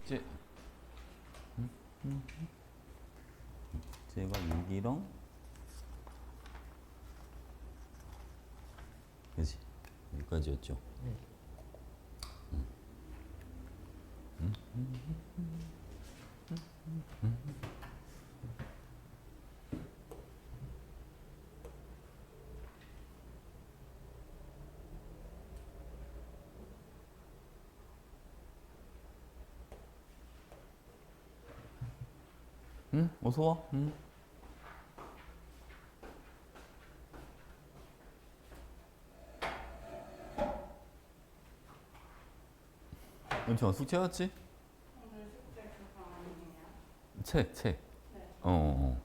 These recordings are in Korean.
육제. 육제가 6이랑 그지? 여기까지였죠. 응? 어서 와. 응. 은채아 숙제 왔지? 오늘 숙제 그거 아니에요? 책. 네. 어.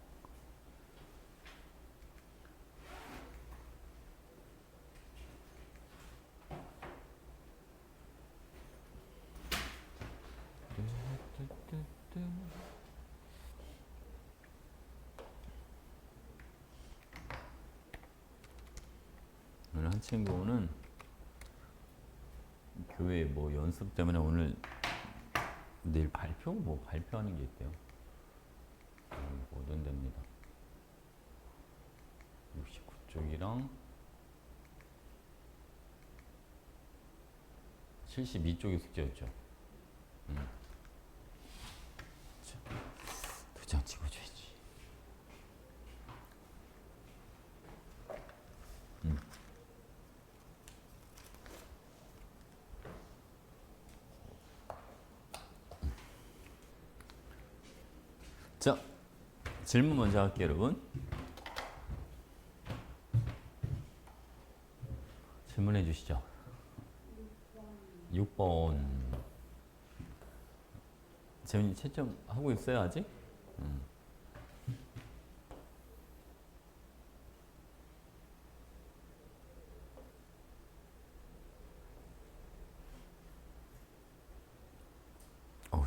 오늘 한 친구는 교회 뭐 연습 때문에 오늘 내일 발표 뭐 발표하는 게 있대요. 오던 됩니다. 69쪽이랑 72쪽이 숙제였죠. 도장 찍어줘야지. 자, 질문 먼저 할게요, 여러분. 질문해 주시죠. 6번. 재민이 채점 하고 있어요, 아직?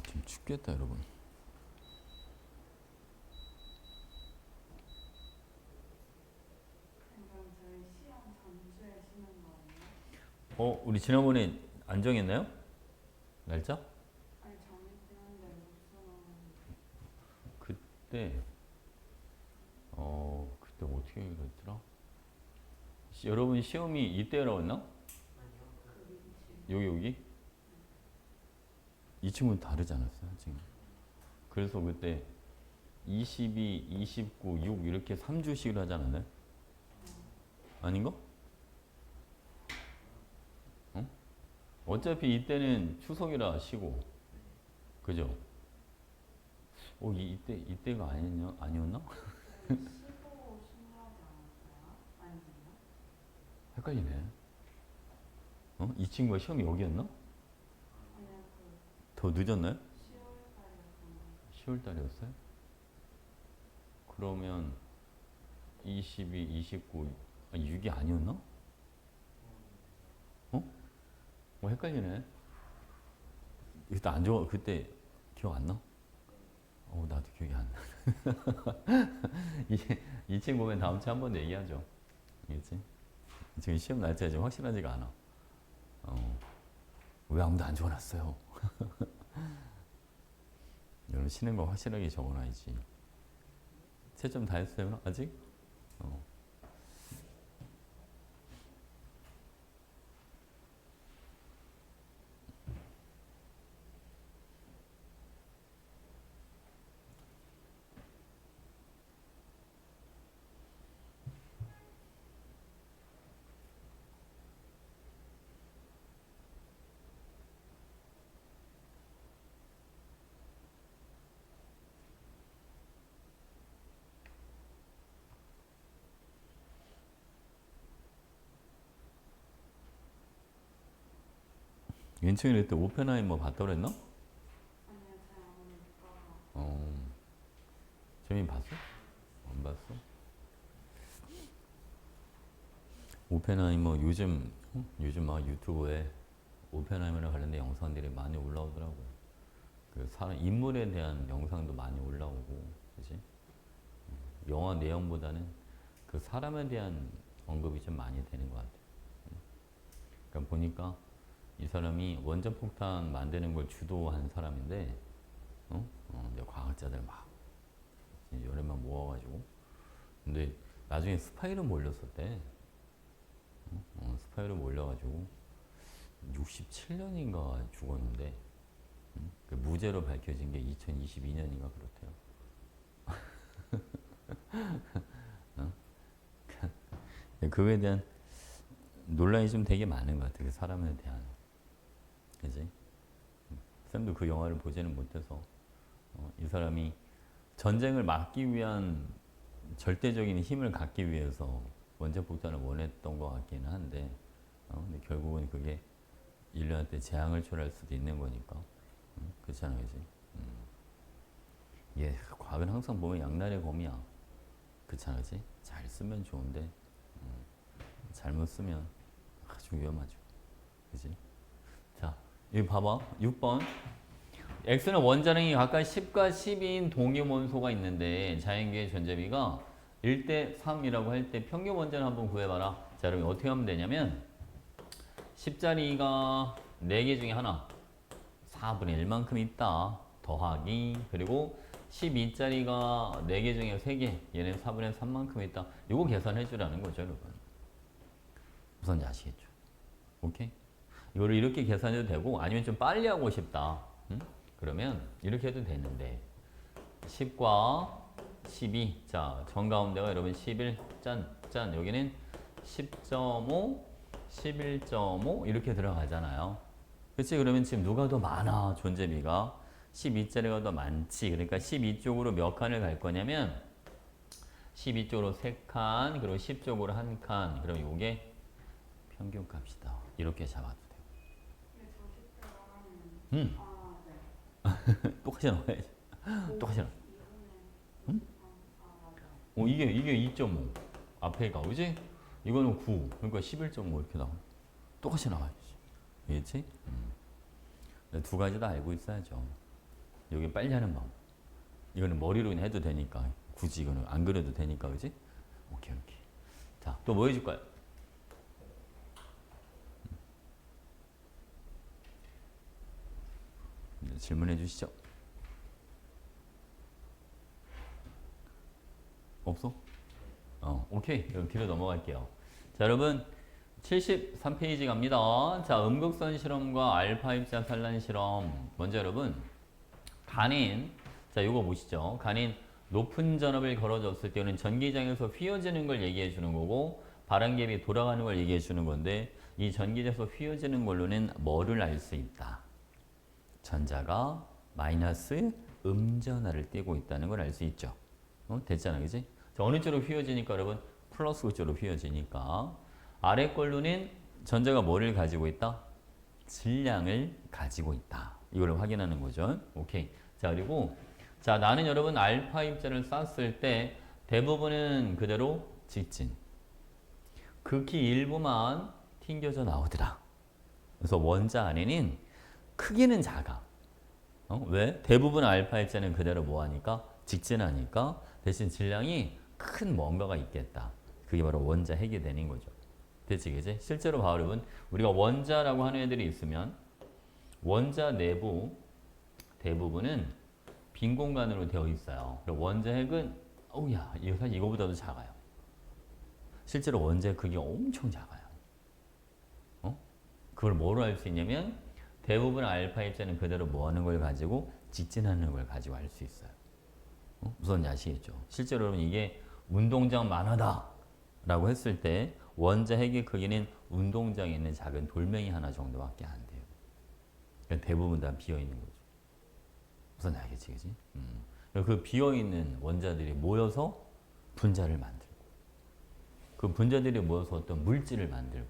지금 춥겠다, 여러분. 그럼 저희 시험 전주에 쉬는 거예요? 우리 지난번에 안 정했나요? 날짜? 아니 정했긴 한데 무슨 그때 그때 어떻게 그랬더라? 여러분 시험이 이때라고 했나? 여기? 이 친구는 다르지 않았어요, 지금? 그래서 그때 22, 29, 6 이렇게 3주씩을 하지 않았나요? 아닌가? 어차피 이때는 추석이라 쉬고, 그죠? 이때가 아니었나? 15, 16하지 않았어요? 아니었나? 헷갈리네. 이 친구가 시험이 여기였나? 아니요 더 늦었나요? 10월 달이었던 거 10월 달이었어요? 그러면 22, 29, 6이 아니었나? 헷갈리네. 그때 안 좋아, 그때 기억 안 나? 나도 기억이 안 나. 이 친구 보면 다음 주에 한 번 더 얘기하죠. 알겠지? 지금 시험 날짜가 지금 확실하지가 않아. 왜 아무도 안 적어놨어요? 여러분 쉬는 거 확실하게 적어놔야지. 채점 다 했어요? 아직? 윤청이 그때 오펜하이머 봤다 그랬나? 아니요 잘 안 볼까 재민 봤어? 안 봤어? 오펜하이머 요즘 막 유튜브에 오펜하이머랑 관련된 영상들이 많이 올라오더라고. 그 사람 인물에 대한 영상도 많이 올라오고, 그지? 영화 내용보다는 그 사람에 대한 언급이 좀 많이 되는 것 같아. 그러니까 보니까 이 사람이 원자폭탄 만드는 걸 주도한 사람인데, 이제 과학자들 막 여러 명 모아가지고, 근데 나중에 스파이로 몰렸었대. 스파이로 몰려가지고 67년인가 죽었는데, 그 무죄로 밝혀진 게 2022년인가 그렇대요. 그거에 대한 논란이 좀 되게 많은 것 같아요. 그 사람에 대한. 그지? 쌤도 그 영화를 보지는 못해서 이 사람이 전쟁을 막기 위한 절대적인 힘을 갖기 위해서 원자폭탄을 원했던 것 같기는 한데, 근데 결국은 그게 인류한테 재앙을 초래할 수도 있는 거니까. 그렇잖아, 그지? 예, 과학은 항상 보면 양날의 검이야. 그렇잖아, 그지? 잘 쓰면 좋은데, 잘못 쓰면 아주 위험하죠. 그지? 자, 여기 봐봐. 6번. X는 원자량이 각각 10과 12인 동위원소가 있는데 자연계의 존재비가 1대 3이라고 할 때 평균 원자를 한번 구해봐라. 자, 그럼 어떻게 하면 되냐면 10자리가 4개 중에 하나 4분의 1만큼 있다. 더하기 그리고 12자리가 4개 중에 3개 얘는 4분의 3만큼 있다. 이거 계산해 주라는 거죠, 여러분. 우선 아시겠죠? 오케이? 이거를 이렇게 계산해도 되고 아니면 좀 빨리 하고 싶다. 그러면 이렇게 해도 되는데 10과 12. 자, 정가운데가 여러분 11 짠. 여기는 10.5, 11.5 이렇게 들어가잖아요. 그치? 그러면 지금 누가 더 많아? 존재비가 12자리가 더 많지. 그러니까 12쪽으로 몇 칸을 갈 거냐면 12쪽으로 3칸 그리고 10쪽으로 1칸. 그럼 요게 평균 값이다. 이렇게 잡아도 돼요. 근데 저 10대가 하면 똑같이 나와야지. 똑같이 나와. 이번에 맞아. 이게 2.5 앞에가 그지? 이거는 9 그러니까 11.5 이렇게 나와. 똑같이 나와야지. 알겠지? 두 가지 다 알고 있어야죠. 여기 빨리 하는 방법. 이거는 머리로 그냥 해도 되니까 굳이 이거는 안 그려도 되니까 그지? 오케이. 자, 또 뭐 해줄까요? 질문해 주시죠. 없어? 오케이. 그럼 뒤로 넘어갈게요. 자, 여러분 73페이지 갑니다. 자, 음극선 실험과 알파 입자 산란 실험. 먼저 여러분 간인, 자, 요거 보시죠. 간인 높은 전압을 걸어줬을 때는 전기장에서 휘어지는 걸 얘기해 주는 거고 발암갭이 돌아가는 걸 얘기해 주는 건데 이 전기장에서 휘어지는 걸로는 뭐를 알 수 있다? 전자가 마이너스 음전하를 띠고 있다는 걸 알 수 있죠. 됐잖아, 그지? 자, 어느 쪽으로 휘어지니까 여러분 플러스 쪽으로 휘어지니까 아래 걸로는 전자가 뭐를 가지고 있다? 질량을 가지고 있다. 이걸 확인하는 거죠. 오케이. 자, 그리고 자, 나는 여러분 알파 입자를 쐈을 때 대부분은 그대로 직진. 극히 일부만 튕겨져 나오더라. 그래서 원자 안에는 크기는 작아. 왜? 대부분 알파 입자는 그대로 뭐하니까? 직진하니까 대신 질량이 큰 뭔가가 있겠다. 그게 바로 원자 핵이 되는 거죠. 됐지, 그지? 실제로 봐, 여러분. 우리가 원자라고 하는 애들이 있으면 원자 내부 대부분은 빈 공간으로 되어 있어요. 그리고 원자 핵은 어우야, 이거 사실 이거보다도 작아요. 실제로 원자 핵 크기가 엄청 작아요. 그걸 뭐로 알 수 있냐면 대부분 알파 입자는 그대로 뭐 하는 걸 가지고 직진하는 걸 가지고 알 수 있어요. 무슨 아시겠죠? 실제로 여러분 이게 운동장 만화다 라고 했을 때 원자 핵의 크기는 운동장에 있는 작은 돌멩이 하나 정도밖에 안 돼요. 그러니까 대부분 다 비어있는 거죠. 무슨 알겠지, 그지? 그 비어있는 원자들이 모여서 분자를 만들고 그 분자들이 모여서 어떤 물질을 만들고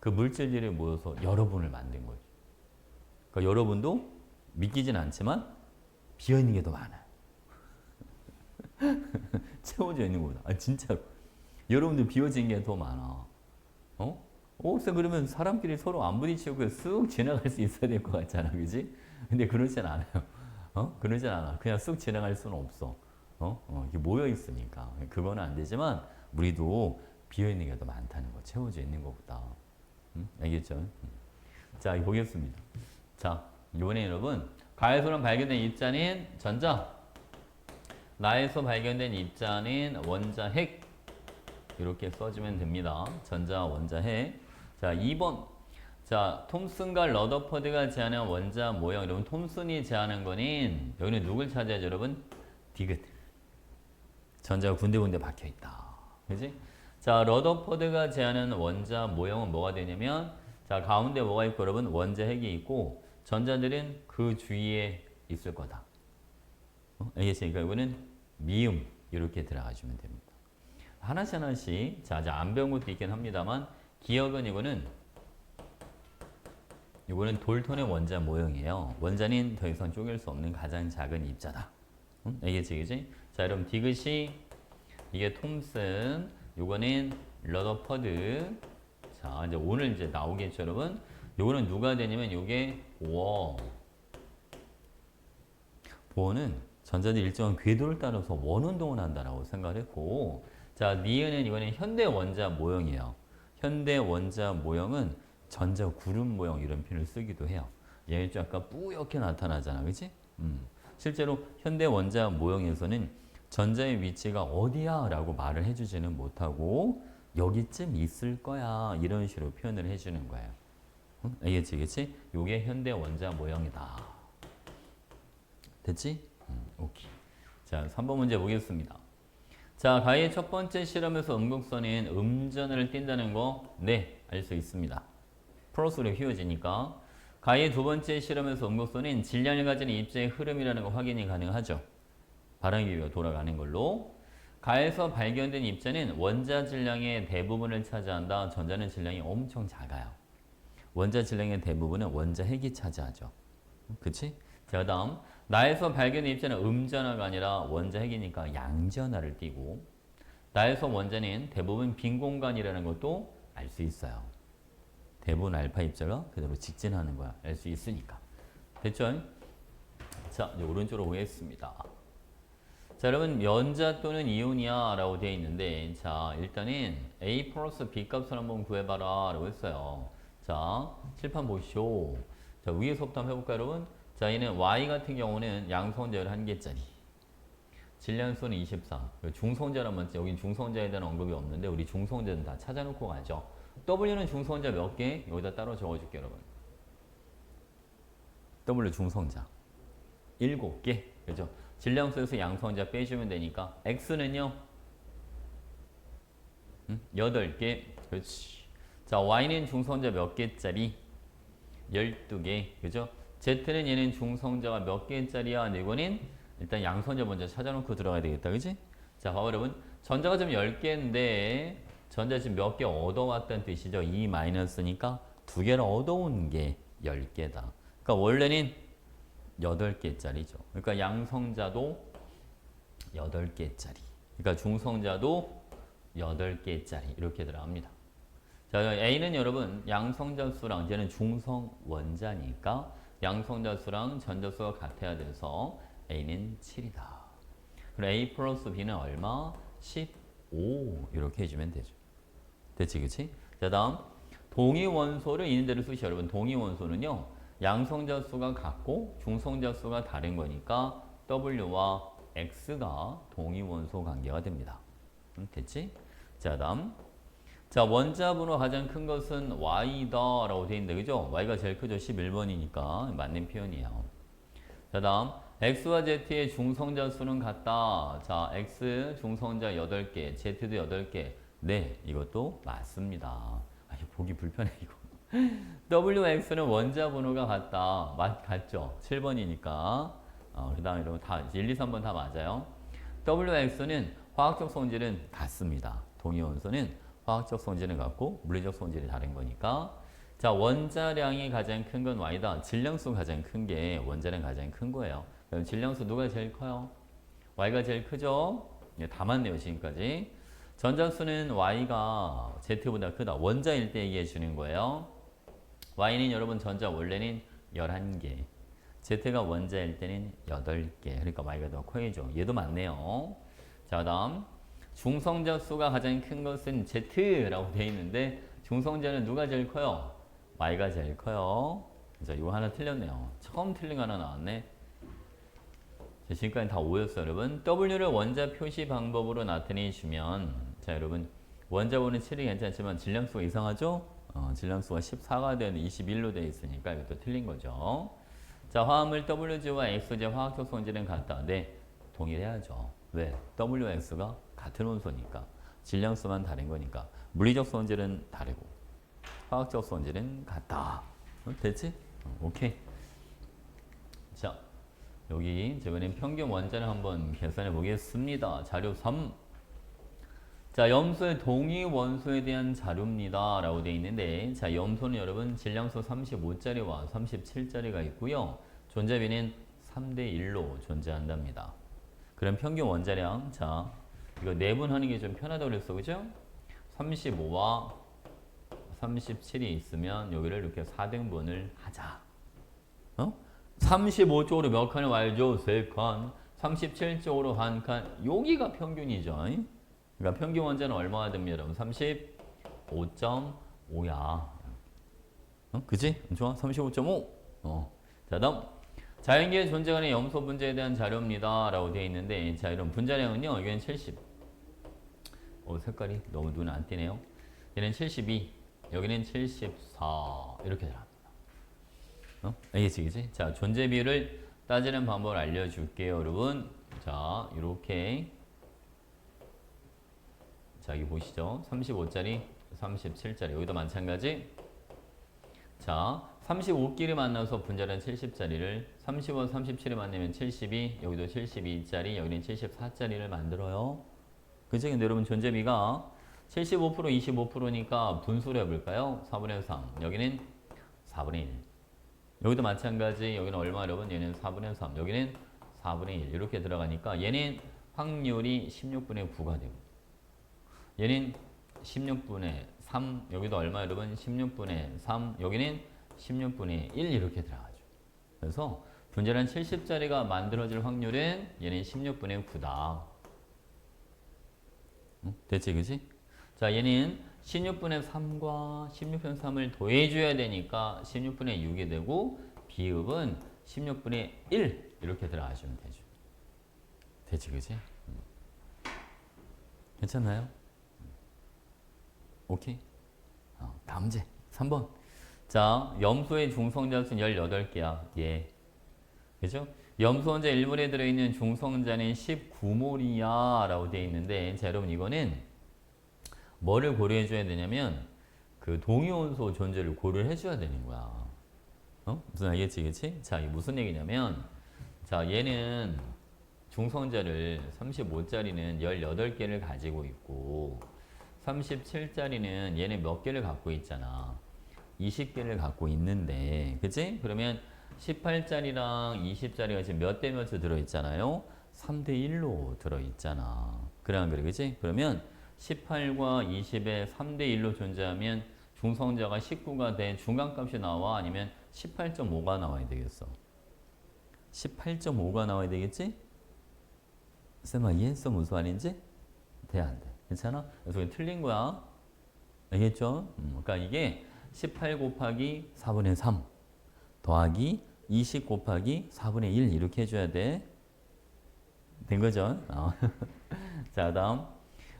그 물질들이 모여서 여러분을 만든 거죠. 그러니까 여러분도 믿기진 않지만 비어있는 게 더 많아요. 채워져 있는 것보다. 진짜로. 여러분들 비워진 게 더 많아. 그러면 사람끼리 서로 안 부딪히고 쓱 지나갈 수 있어야 될 것 같잖아. 그지? 근데 그러진 않아요. 그러진 않아. 그냥 쓱 지나갈 수는 없어. 이게 모여 있으니까. 그거는 안 되지만, 우리도 비어있는 게 더 많다는 거. 채워져 있는 것보다. 알겠죠? 자, 보겠습니다. 자, 이번에 여러분 가에서는 발견된 입자는 전자, 나에서 발견된 입자는 원자, 핵 이렇게 써주면 됩니다. 전자, 원자, 핵. 자, 2번. 자, 톰슨과 러더퍼드가 제안한 원자 모형. 여러분 톰슨이 제안한 거는 여기는 누굴 찾아야죠, 여러분? 디귿. 전자가 군데군데 박혀 있다. 그지? 자, 러더퍼드가 제안한 원자 모형은 뭐가 되냐면 자, 가운데 뭐가 있고 여러분 원자 핵이 있고 전자들은 그 주위에 있을 거다. 알겠습니까? 이거는 미음 이렇게 들어가주면 됩니다. 하나씩 하나씩 자, 안 배운 것도 있긴 합니다만 기억은 이거는 돌톤의 원자 모형이에요. 원자는 더 이상 쪼갤 수 없는 가장 작은 입자다. 알겠지, 그지? 자, 여러분 디귿이 이게 톰슨, 요거는 러더퍼드. 자, 이제 오늘 이제 나오겠죠, 여러분? 요거는 누가 되냐면 요게 보어. 보어는 전자들 일정한 궤도를 따라서 원운동을 한다라고 생각을 했고, 자, 니은은 이거는 현대 원자 모형이에요. 현대 원자 모형은 전자 구름 모형 이런 표현을 쓰기도 해요. 얘는 좀 약간 뿌옇게 나타나잖아, 그렇지? 실제로 현대 원자 모형에서는 전자의 위치가 어디야 라고 말을 해주지는 못하고 여기쯤 있을 거야 이런 식으로 표현을 해주는 거예요. 알겠지, 그치? 요게 현대 원자 모형이다. 됐지? 오케이. 자, 3번 문제 보겠습니다. 자, 가의 첫 번째 실험에서 음극선인 음전을 띈다는 거, 네, 알 수 있습니다. 플러스로 휘어지니까. 가의 두 번째 실험에서 음극선인 질량을 가진 입자의 흐름이라는 거 확인이 가능하죠. 바람기가 돌아가는 걸로. 가에서 발견된 입자는 원자 질량의 대부분을 차지한다. 전자는 질량이 엄청 작아요. 원자 질량의 대부분은 원자 핵이 차지하죠. 그치? 자, 다음 나에서 발견된 입자는 음전화가 아니라 원자 핵이니까 양전화를 띠고, 나에서 원자는 대부분 빈 공간이라는 것도 알 수 있어요. 대부분 알파 입자가 그대로 직진하는 거야. 알 수 있으니까. 됐죠? 자, 이제 오른쪽으로 보겠습니다. 자, 여러분 연자 또는 이온이야 라고 되어 있는데, 자, 일단은 A 플러스 B 값을 한번 구해봐라 라고 했어요. 자, 칠판 보시오. 자, 위에서부터 한번 해볼까요, 여러분? 자, 얘는 Y 같은 경우는 양성자 11개짜리. 질량수는 24. 중성자란 말이죠. 여기 중성자에 대한 언급이 없는데 우리 중성자는 다 찾아놓고 가죠. W는 중성자 몇 개? 여기다 따로 적어줄게요, 여러분. W 중성자 7개. 그죠? 질량수에서 양성자 빼주면 되니까 X는요? 8개. 그렇지. 자, Y는 중성자 몇 개짜리? 12개. 그죠? Z는 얘는 중성자가 몇 개짜리야? 이거는 일단 양성자 먼저 찾아놓고 들어가야 되겠다. 그지? 자, 봐봐 여러분. 전자가 지금 10개인데 전자 지금 몇 개 얻어왔다는 뜻이죠. 2 마이너스니까 2개를 얻어온 게 10개다. 그러니까 원래는 8개짜리죠. 그러니까 양성자도 8개짜리. 그러니까 중성자도 8개짜리. 이렇게 들어갑니다. 자, A는 여러분 양성자 수랑 쟤는 중성 원자니까 양성자 수랑 전자 수가 같아야 돼서 A는 7이다. 그럼 A 플러스 B는 얼마? 15 이렇게 해주면 되죠. 됐지, 그치? 자, 다음 동위 원소를 있는 대로 쓰시죠. 여러분 동위 원소는요 양성자 수가 같고 중성자 수가 다른 거니까 W와 X가 동위 원소 관계가 됩니다. 됐지? 자, 다음 자, 원자분호 가장 큰 것은 Y다 라고 되어 있는데, 그죠? Y가 제일 크죠. 11번이니까 맞는 표현이에요. 자, 다음 X와 Z의 중성자 수는 같다. 자, X 중성자 8개, Z도 8개. 네, 이것도 맞습니다. 아, 이거 보기 불편해 이거. WX는 원자 번호가 같다. 같죠? 7번이니까. 그 다음에 여러분 다 1, 2, 3번 다 맞아요. WX는 화학적 성질은 같습니다. 동위원소는 화학적 성질은 같고 물리적 성질이 다른 거니까. 자, 원자량이 가장 큰 건 Y다. 질량수 가장 큰 게 원자량 가장 큰 거예요. 그럼 질량수 누가 제일 커요? Y가 제일 크죠? 다 맞네요, 지금까지. 전자수는 Y가 Z보다 크다. 원자일 때 얘기해 주는 거예요. Y는 여러분 전자 원래는 11개. Z가 원자일 때는 8개. 그러니까 Y가 더 커야죠. 얘도 맞네요. 자, 다음 중성자 수가 가장 큰 것은 Z라고 되어 있는데 중성자는 누가 제일 커요? y가 제일 커요. 자, 이거 하나 틀렸네요. 처음 틀린 거 하나 나왔네. 자, 지금까지 다 5였어요, 여러분. w를 원자 표시 방법으로 나타내 주면, 자, 여러분, 원자번호 7이 괜찮지만 질량수가 이상하죠? 질량수가 14가 되는 21로 되어 있으니까 이것도 틀린 거죠. 자, 화합물 WG와 X제 화학적 성질은 같다. 네, 동일해야죠. 왜? W와 X가 같은 원소니까. 질량수만 다른 거니까. 물리적 성질은 다르고 화학적 성질은 같다. 됐지? 오케이. 자, 여기 이번엔 평균 원자를 한번 계산해 보겠습니다. 자료 3. 자, 염소의 동위 원소에 대한 자료입니다. 라고 되어 있는데, 자, 염소는 여러분 질량수 35짜리와 37짜리가 있고요. 존재비는 3대1로 존재한답니다. 그럼 평균 원자량, 자, 이거 내분하는 게 좀 편하다고 그랬어, 그죠? 35와 37이 있으면 여기를 이렇게 4등분을 하자. 35쪽으로 몇 칸을 와야죠? 3칸. 37쪽으로 한 칸. 여기가 평균이죠. 그러니까 평균 원자는 얼마가 됩니다, 여러분? 35.5야. 그지? 좋아? 35.5. 자, 다음. 자연계에 존재하는 염소 분자에 대한 자료입니다. 라고 되어 있는데, 자, 이런 분자량은요, 여기는 70. 색깔이 너무 눈에 안 띄네요. 얘는 72. 여기는 74. 이렇게 들어갑니다. 알겠지, 그지? 자, 존재 비율을 따지는 방법을 알려줄게요, 여러분. 자, 이렇게. 자, 여기 보시죠. 35짜리, 37짜리. 여기도 마찬가지. 자, 35끼리 만나서 분자량 70짜리를 35, 37을 만나면 72, 여기도 72짜리, 여기는 74짜리를 만들어요. 그치? 근데 여러분 존재비가 75%, 25%니까 분수를 해볼까요? 4분의 3. 여기는 4분의 1. 여기도 마찬가지. 여기는 얼마 여러분? 얘는 4분의 3. 여기는 4분의 1. 이렇게 들어가니까 얘는 확률이 16분의 9가 되고 얘는 16분의 3. 여기도 얼마 여러분? 16분의 3. 여기는 16분의 1 이렇게 들어가죠. 그래서 분자량 70짜리가 만들어질 확률은 얘는 16분의 9다. 됐지, 그지? 자, 얘는 16분의 3과 16분의 3을 더해줘야 되니까 16분의 6이 되고 비읍은 16분의 1 이렇게 들어가시면 되죠. 됐지, 그지? 괜찮나요? 오케이. 다음 문제 3번. 자, 염소의 중성자수는 18개야. 예. 그죠? 염소 원자 1몰에 들어있는 중성자는 19몰이야 라고 되어 있는데, 자, 여러분 이거는 뭐를 고려해 줘야 되냐면 그 동위원소 존재를 고려를 해 줘야 되는 거야. 무슨 알겠지, 그치? 자, 이게 무슨 얘기냐면, 자, 얘는 중성자를 35짜리는 18개를 가지고 있고 37짜리는 얘네 몇 개를 갖고 있잖아. 20개를 갖고 있는데, 그치? 그러면 18짜리랑 20짜리가 지금 몇 대 몇으로 들어있잖아요? 3대1로 들어있잖아. 그래, 안 그래? 그치? 그러면 18과 20에 3대1로 존재하면 중성자가 19가 된 중간값이 나와? 아니면 18.5가 나와야 되겠어? 18.5가 나와야 되겠지? 쌤아, 이해했어? 무슨 말인지? 돼, 안 돼? 괜찮아? 그래서 이게 틀린 거야. 알겠죠? 그러니까 이게 18 곱하기 4분의 3 더하기 20 곱하기 4분의 1 이렇게 해줘야 돼. 된 거죠? 자, 다음.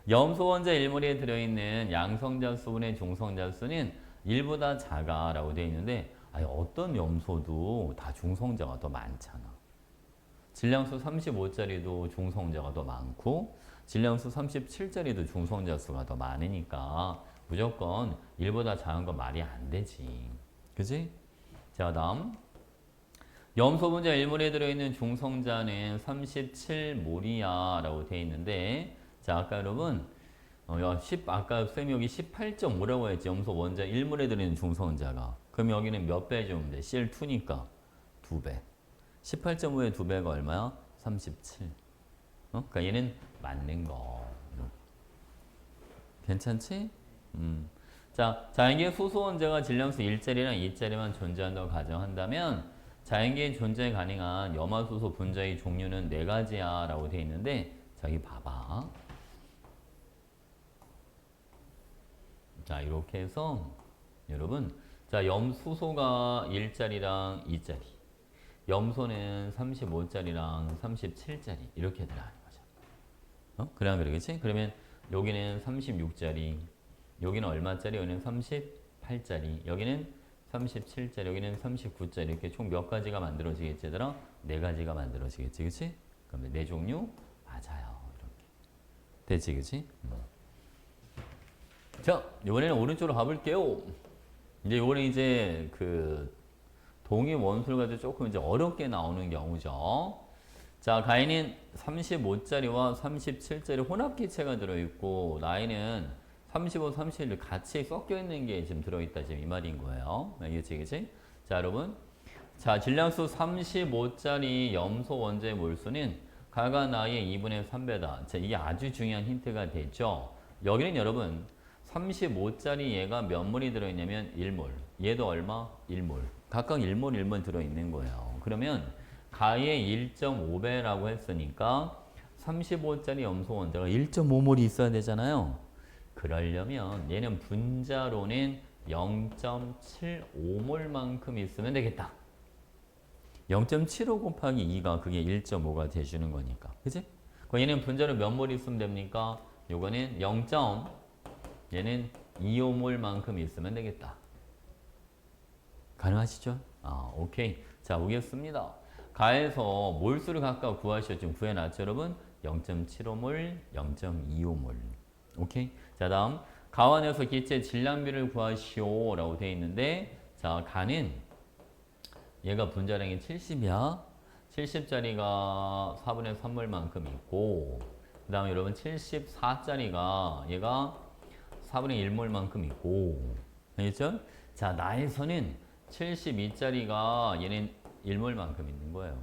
염소 원자 1몰에 들어있는 양성자 수분의 중성자 수는 1보다 작아라고 되어 있는데, 아니, 어떤 염소도 다 중성자가 더 많잖아. 질량수 35짜리도 중성자가 더 많고 질량수 37짜리도 중성자 수가 더 많으니까 무조건 1보다 작은 건 말이 안 되지. 그지? 자, 다음. 염소 분자 1몰에 들어있는 중성자는 37몰이야 라고 되어 있는데, 자, 아까 여러분 아까 쌤이 여기 18.5라고 했지. 염소 원자 1몰에 들어있는 중성자가. 그럼 여기는 몇 배 주면 돼? CL2니까 2배. 18.5의 2배가 얼마야? 37. 그러니까 얘는 맞는 거. 괜찮지? 자, 자연계의 수소 원자가 질량수 1짜리랑 2짜리만 존재한다고 가정한다면 자연계에 존재 가능한 염화수소 분자의 종류는 4가지야 라고 되어 있는데, 자, 여기 봐봐. 자, 이렇게 해서 여러분 자, 수소가 1짜리랑 2짜리. 염소는 35짜리랑 37짜리. 이렇게 들어가는 거죠. 그냥 그러겠지? 그러면 여기는 36짜리. 여기는 얼마짜리? 여기는 38짜리. 여기는 37짜리. 여기는 39짜리. 이렇게 총 몇 가지가 만들어지겠지, 얘들아? 네 가지가 만들어지겠지, 그치? 그러면 네 종류? 맞아요. 이렇게. 됐지, 그치? 자, 이번에는 오른쪽으로 가볼게요. 이제 그 동의 원수를 가지고 조금 이제 어렵게 나오는 경우죠. 자, 가인은 35짜리와 37짜리 혼합기체가 들어있고, 나이는 35, 37 같이 섞여 있는 게 지금 들어있다. 지금 이 말인 거예요. 알겠지, 그치? 자, 여러분. 자, 질량수 35짜리 염소 원자의 몰수는 가가 나이의 2분의 3배다. 자, 이게 아주 중요한 힌트가 되죠. 여기는 여러분, 35짜리 얘가 몇 몰이 들어있냐면 1몰. 얘도 얼마? 1몰. 각각 1몰, 1몰 들어있는 거예요. 그러면 가의 1.5배라고 했으니까 35짜리 염소 원자가 1.5몰이 있어야 되잖아요. 그러려면 얘는 분자로는 0.75몰만큼 있으면 되겠다. 0.75 곱하기 2가 그게 1.5가 돼주는 거니까. 그치? 그럼 얘는 분자로 몇 몰 있으면 됩니까? 요거는 0. 얘는 2호몰만큼 있으면 되겠다. 가능하시죠? 오케이. 자, 보겠습니다. 가에서 몰수를 각각 구하시오. 지금 구해놨죠, 여러분? 0.75몰, 0.25몰. 오케이? 자, 다음. 가완에서 기체 질량비를 구하시오. 라고 되어 있는데, 자, 가는 얘가 분자량이 70이야. 70짜리가 4분의 3몰만큼 있고, 그 다음에 여러분 74짜리가 얘가 4분의 1몰만큼 있고, 알겠죠? 자, 나에서는 72짜리가 얘는 1몰만큼 있는 거예요.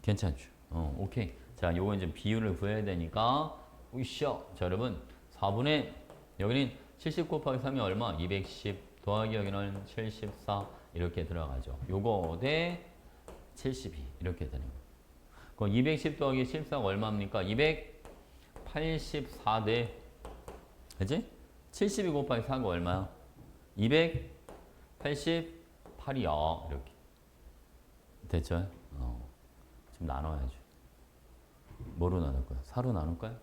괜찮죠? 오케이. 자, 요거 이제 비율을 구해야 되니까, 으쌰. 자, 여러분, 4분의, 여기는 70 곱하기 3이 얼마? 210 더하기 여기는 74 이렇게 들어가죠. 요거 대 72 이렇게 되는 거예요. 그럼 210 더하기 14가 얼마입니까? 284 대, 그치? 72 곱하기 4가 얼마야? 288이야. 이렇게. 됐죠? 좀 나눠야죠. 뭐로 나눌 거야? 4로 나눌까요?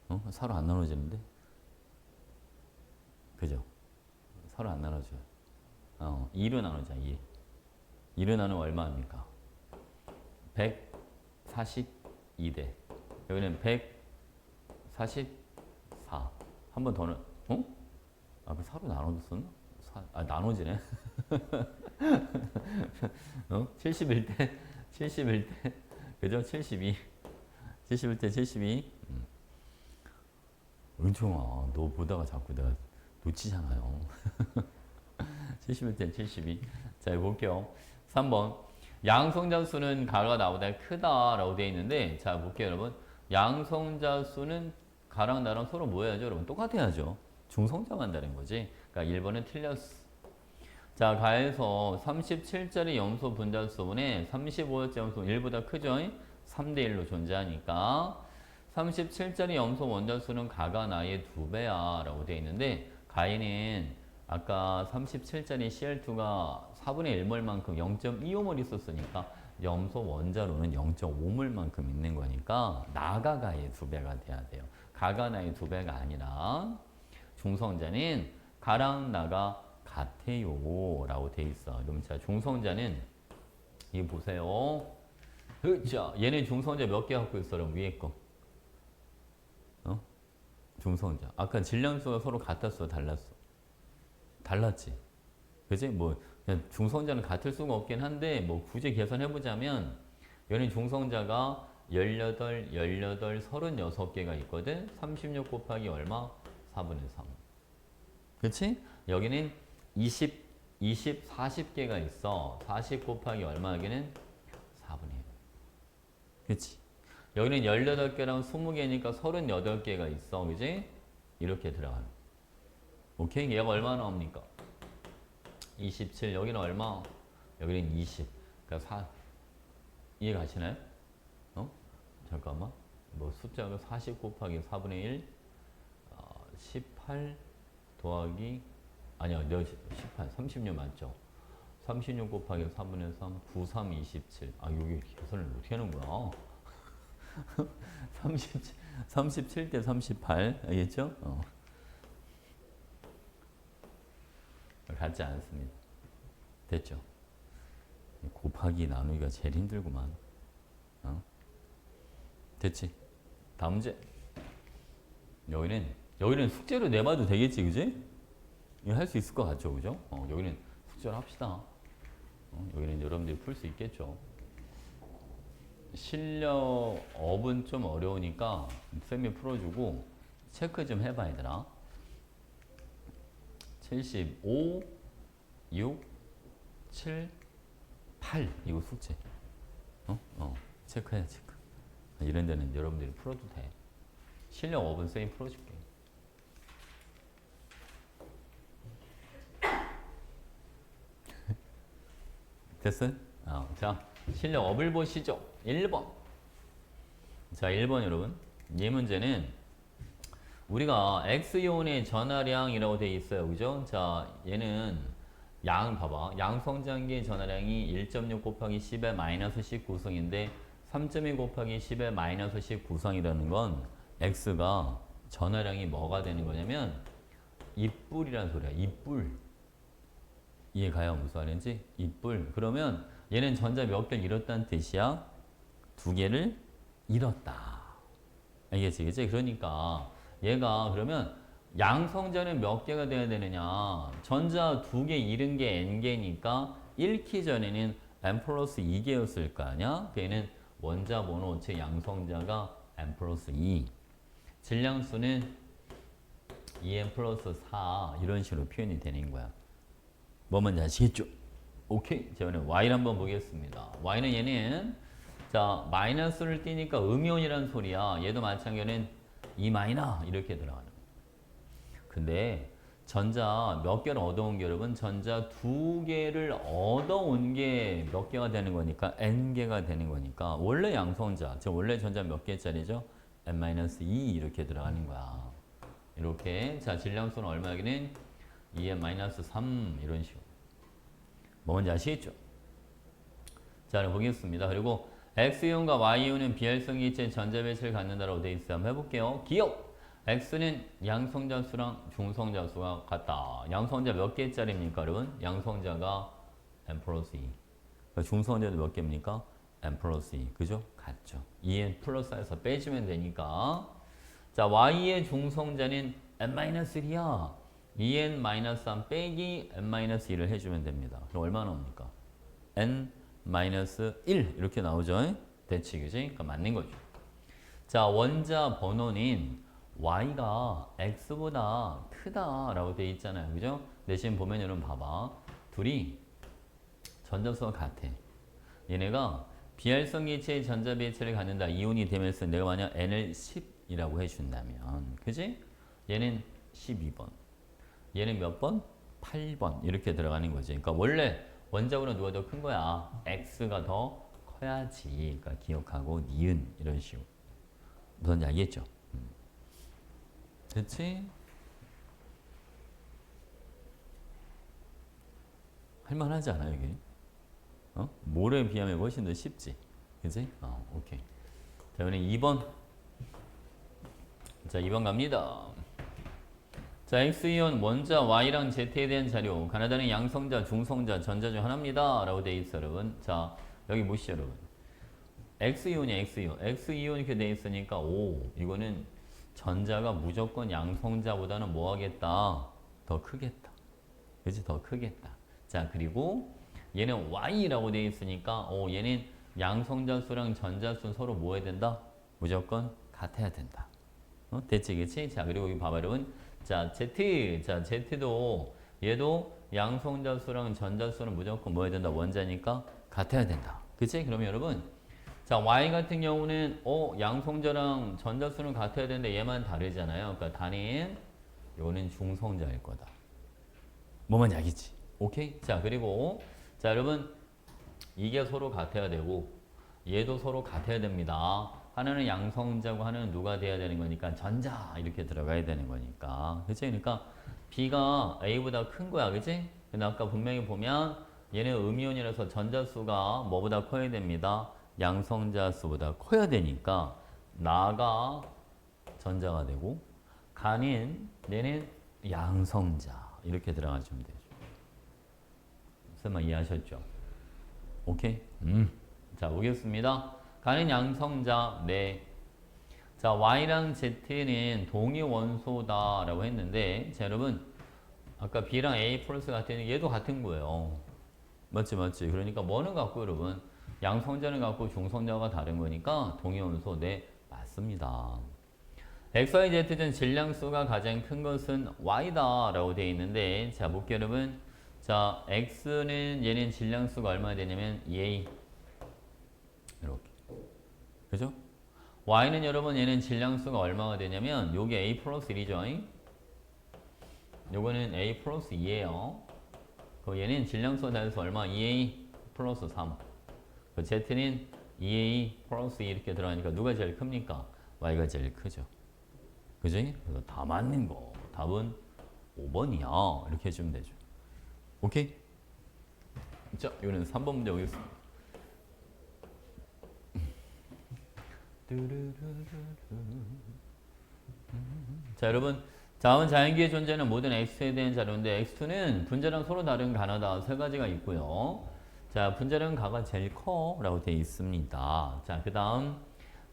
4로 안 나눠지는데? 그죠? 4로 안 나눠져요. 2로 나누자, 2. 2로 나누면 얼마입니까? 142대. 여기는 144. 한 번 더 는, 그 4로 나눠줬었나? 나눠지네. 71대, 71대, 그죠? 72. 71대 72. 은총아, 너 보다가 자꾸 내가 놓치잖아요. 71대 72. 자, 이거 볼게요. 3번. 양성자 수는 가가 나보다 크다라고 되어 있는데, 자, 볼게요, 여러분. 양성자 수는 가랑 나랑 서로 뭐 해야죠, 여러분? 똑같아야죠. 중성자만 다른 거지. 그러니까 1번은 틀렸어. 자, 가에서 37짜리 염소 분자수분에 35짜리 염소 1보다 크죠? 3대1로 존재하니까 37짜리 염소 원자수는 가가 나의 2배야 라고 되어 있는데, 가에는 아까 37짜리 CL2가 4분의 1몰만큼 0.25몰 있었으니까 염소 원자로는 0.5몰만큼 있는 거니까 나가 가의 2배가 돼야 돼요. 가가 나의 2배가 아니라 중성자는 가랑 나가 같아요 라고 돼 있어. 그럼 자, 중성자는 이거 보세요. 자, 얘네 중성자 몇 개 갖고 있어? 그럼 위에 거. 중성자. 아까 질량수가 서로 같았어, 달랐어? 달랐지. 그지? 뭐 그냥 중성자는 같을 수가 없긴 한데, 뭐 굳이 계산해보자면 얘는 중성자가 18, 36개가 있거든. 36 곱하기 얼마? 4분의 3. 그치? 여기는 20, 40개가 있어. 40 곱하기 얼마? 여기는 4분의 1. 그치? 여기는 18개랑 20개니까 38개가 있어. 그지? 이렇게 들어가는. 오케이? 얘가 얼마 나옵니까? 27. 여기는 얼마? 여기는 20. 그러니까 4. 이해 가시나요? 잠깐만. 뭐 숫자가 40 곱하기 4분의 1. 18 더하기 아니야, 너 18, 36 맞죠? 36 곱하기 3분의 3, 9, 3, 27. 아, 여기 계산을 어떻게 하는 거야? 37 대 38. 알겠죠? 같지 않습니다. 됐죠? 곱하기 나누기가 제일 힘들구만. 됐지? 다음 문제. 여기는 숙제로 내봐도 되겠지, 그지? 이거 할 수 있을 것 같죠, 그죠? 여기는 숙제로 합시다. 여기는 여러분들이 풀 수 있겠죠. 실력업은 좀 어려우니까 쌤이 풀어주고 체크 좀 해봐, 얘들아. 75, 6, 7, 8 이거 숙제. 체크해, 체크. 이런 데는 여러분들이 풀어도 돼. 실력업은 쌤이 풀어줄게. 됐어요? 자, 실력업을 보시죠. 1번. 자, 1번 여러분. 이 문제는 우리가 X이온의 전하량이라고 되어 있어요. 그죠? 자, 얘는 봐봐. 양성장기의 전하량이 1.6 곱하기 10의 마이너스 19성인데 3.2 곱하기 10의 마이너스 19성이라는 건 X가 전하량이 뭐가 되는 거냐면 입불이라는 소리야. 입불. 이해가요? 무슨 말인지? 입불. 그러면 얘는 전자 몇 개를 잃었다는 뜻이야? 두 개를 잃었다. 알겠지? 그치? 그러니까 얘가 그러면 양성자는 몇 개가 돼야 되느냐? 전자 두 개 잃은 게 n개니까 잃기 전에는 n 플러스 2개였을 거 아니야? 걔는 원자 번호, 즉 양성자가 n 플러스 2. 질량수는 2n 플러스 4 이런 식으로 표현이 되는 거야. 뭐 뭔지 아시겠죠? 오케이. 자, 오늘 y를 한번 보겠습니다. y는 얘는 자 마이너스를 띄니까 음이온이란 소리야. 얘도 마찬가지는 2 마이너 이렇게 들어가는 거야. 근데 전자 몇 개를 얻어온 게 여러분 전자 두 개를 얻어온 게 몇 개가 되는 거니까 n개가 되는 거니까 원래 양성자, 즉 원래 전자 몇 개짜리죠? n-2 이렇게 들어가는 거야. 이렇게 자 질량수는 얼마이기는 2n-3 이런 식으로. 뭐 뭔지 아시겠죠? 자, 그럼 보겠습니다. 그리고 X이온과 Y이온은 비활성기체 전자 배치를 갖는다라고 되어 있어요. 한번 해볼게요. 기억! X는 양성자 수랑 중성자 수가 같다. 양성자 몇 개짜리입니까, 여러분? 양성자가 n 플러스 2. 그러니까 중성자도 몇 개입니까? n 플러스 2. 그죠? 같죠. 2n 플러스에서 빼주면 되니까. 자, Y의 중성자는 n-1이야. 2n-3 빼기 n-1을 해주면 됩니다. 그럼 얼마 나옵니까? n-1 이렇게 나오죠? 대치, 그지? 그러니까 맞는 거죠. 자, 원자 번호는 y가 x보다 크다라고 되어 있잖아요. 그죠? 대신 보면 여러분 봐봐. 둘이 전자수가 같아. 얘네가 비활성기체의 전자 배치를 갖는다. 이온이 되면서 내가 만약 n을 10이라고 해준다면, 그지? 얘는 12번. 얘는 몇 번? 8번. 이렇게 들어가는 거지. 그러니까 원래 원자보다 누가 더 큰 거야? x가 더 커야지. 그러니까 기억하고 니은 이런 식으로. 무슨 알겠죠? 됐지? 할만하지 않아 여기? 모래에 비하면 훨씬 더 쉽지. 그치? 오케이. 자, 이번엔 2번. 자, 2번 갑니다. 자, X이온 원자 Y랑 Z에 대한 자료. 가나다는 양성자, 중성자, 전자 중 하나입니다. 라고 되어 있어, 여러분. 자, 여기 보시죠, 여러분. X이온이야, X이온. X이온 이렇게 되어 있으니까, 이거는 전자가 무조건 양성자보다는 뭐 하겠다? 더 크겠다. 그치? 더 크겠다. 자, 그리고 얘는 Y라고 되어 있으니까, 얘는 양성자 수랑 전자 수 서로 뭐 해야 된다? 무조건 같아야 된다. 됐지, 그치? 자, 그리고 여기 봐봐, 여러분. 자, Z. 자, Z도 얘도 양성자 수랑 전자 수는 무조건 뭐 해야 된다? 원자니까 같아야 된다. 그치? 그러면 여러분, 자, Y 같은 경우는 양성자랑 전자 수는 같아야 되는데 얘만 다르잖아요. 그러니까 단인 요거는 중성자일 거다. 뭐만 약이지. 오케이? 자, 그리고 자, 여러분 이게 서로 같아야 되고 얘도 서로 같아야 됩니다. 하나는 양성자고 하나는 누가 돼야 되는 거니까 전자 이렇게 들어가야 되는 거니까. 그치? 그러니까 B가 A보다 큰 거야, 그지? 근데 아까 분명히 보면 얘는 음이온이라서 전자수가 뭐보다 커야 됩니다. 양성자 수보다 커야 되니까 나가 전자가 되고 간인 얘는 양성자 이렇게 들어가시면 되죠. 설마 이해하셨죠? 오케이? 자, 보겠습니다. 간인 양성자 네. 자, Y랑 Z는 동위 원소다라고 했는데, 자, 여러분, 아까 B랑 A 플러스 같은 얘도 같은 거예요. 맞지, 맞지. 그러니까 뭐는 같고, 여러분? 양성자는 같고 중성자가 다른 거니까 동위 원소 네, 맞습니다. XYZ는 질량수가 가장 큰 것은 Y다라고 되어 있는데, 자, 볼게요, 여러분. 자, X는 얘는 질량수가 얼마 되냐면 EA. 이렇게. 그죠? Y는 여러분 얘는 질량수가 얼마가 되냐면 요게 A 플러스 1이죠. 요거는 A 플러스 2예요. 그 얘는 질량수가 다해서 얼마? 2A 플러스 3. 그 Z는 2A 플러스 2 이렇게 들어가니까 누가 제일 큽니까? Y가 제일 크죠. 그지? 그래서 다 맞는 거. 답은 5번이야. 이렇게 해주면 되죠. 오케이? 자, 이거는 3번 문제 오겠습니다. 자, 여러분, 다음은 자연계에 존재하는 모든 X에 대한 자료인데 X2는 분자량 서로 다른 가나다 세 가지가 있고요. 자, 분자량 가가 제일 커라고 되어 있습니다. 자, 그 다음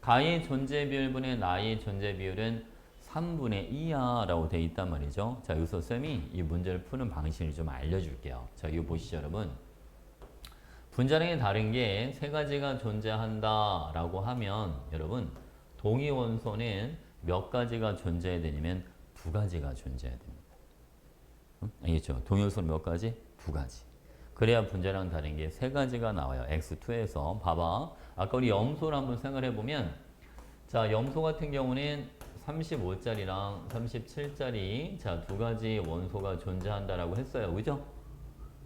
가의 존재 비율분의 나의 존재 비율은 3분의 2야 라고 되어 있단 말이죠. 자, 여기서 쌤이 이 문제를 푸는 방식을 좀 알려줄게요. 자, 이거 보시죠, 여러분. 분자량이 다른 게 세 가지가 존재한다 라고 하면 여러분 동위 원소는 몇 가지가 존재해야 되냐면 두 가지가 존재해야 됩니다. 응? 알겠죠? 동위 원소는 몇 가지? 두 가지. 그래야 분자량 다른 게 세 가지가 나와요. X2에서 봐봐. 아까 우리 염소를 한번 생각을 해보면 자, 염소 같은 경우는 35짜리랑 37짜리 자, 두 가지 원소가 존재한다라고 했어요. 그죠?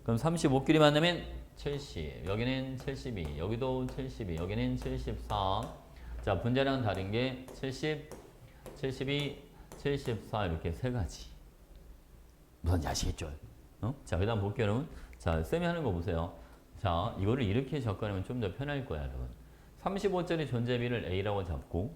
그럼 35끼리 만나면 70, 여기는 72, 여기도 72, 여기는 74. 자, 분자량 다른 게 70, 72, 74 이렇게 세 가지. 무슨 아시겠죠? 어? 자, 그 다음 볼게요, 여러분. 자, 쌤이 하는 거 보세요. 자, 이거를 이렇게 접근하면 좀 더 편할 거야, 여러분. 35짜리 존재비를 A라고 잡고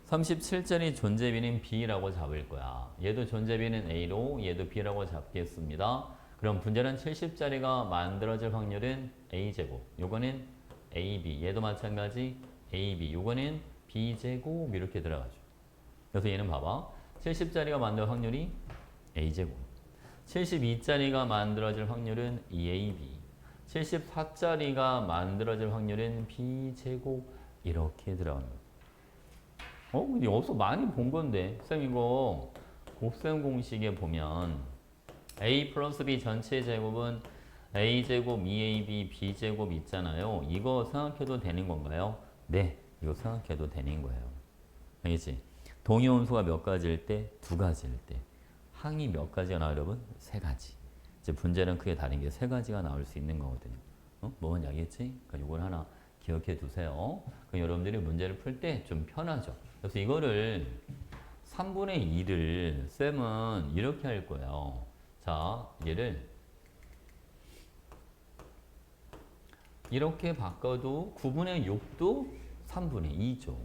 37짜리 존재비는 B라고 잡을 거야. 얘도 존재비는 A로, 얘도 B라고 잡겠습니다. 그럼 분자량 70짜리가 만들어질 확률은 A제곱. 요거는 AB. 얘도 마찬가지 AB. 요거는 B제곱 이렇게 들어가죠. 그래서 얘는 봐봐. 70짜리가 만들 확률이 A제곱. 72짜리가 만들어질 확률은 2AB. 74짜리가 만들어질 확률은 B제곱 이렇게 들어갑니다. 근데 어디서 많이 본 건데 쌤 이거 곱셈 공식에 보면 A 플러스 B 전체 제곱은 A제곱 2AB B제곱 있잖아요. 이거 생각해도 되는 건가요? 네, 이거 생각해도 되는 거예요. 알겠지? 동위 원소가 몇 가지일 때? 두 가지일 때. 항이 몇 가지가 나와요, 여러분? 세 가지. 이제 분자량 크게 다른 게 세 가지가 나올 수 있는 거거든요. 뭔지 알겠지? 그러니까 이걸 하나 기억해 두세요. 그럼 여러분들이 문제를 풀 때 좀 편하죠. 그래서 이거를 3분의 2를 쌤은 이렇게 할 거예요. 자, 얘를 이렇게 바꿔도 9분의 6도 3분의 2죠.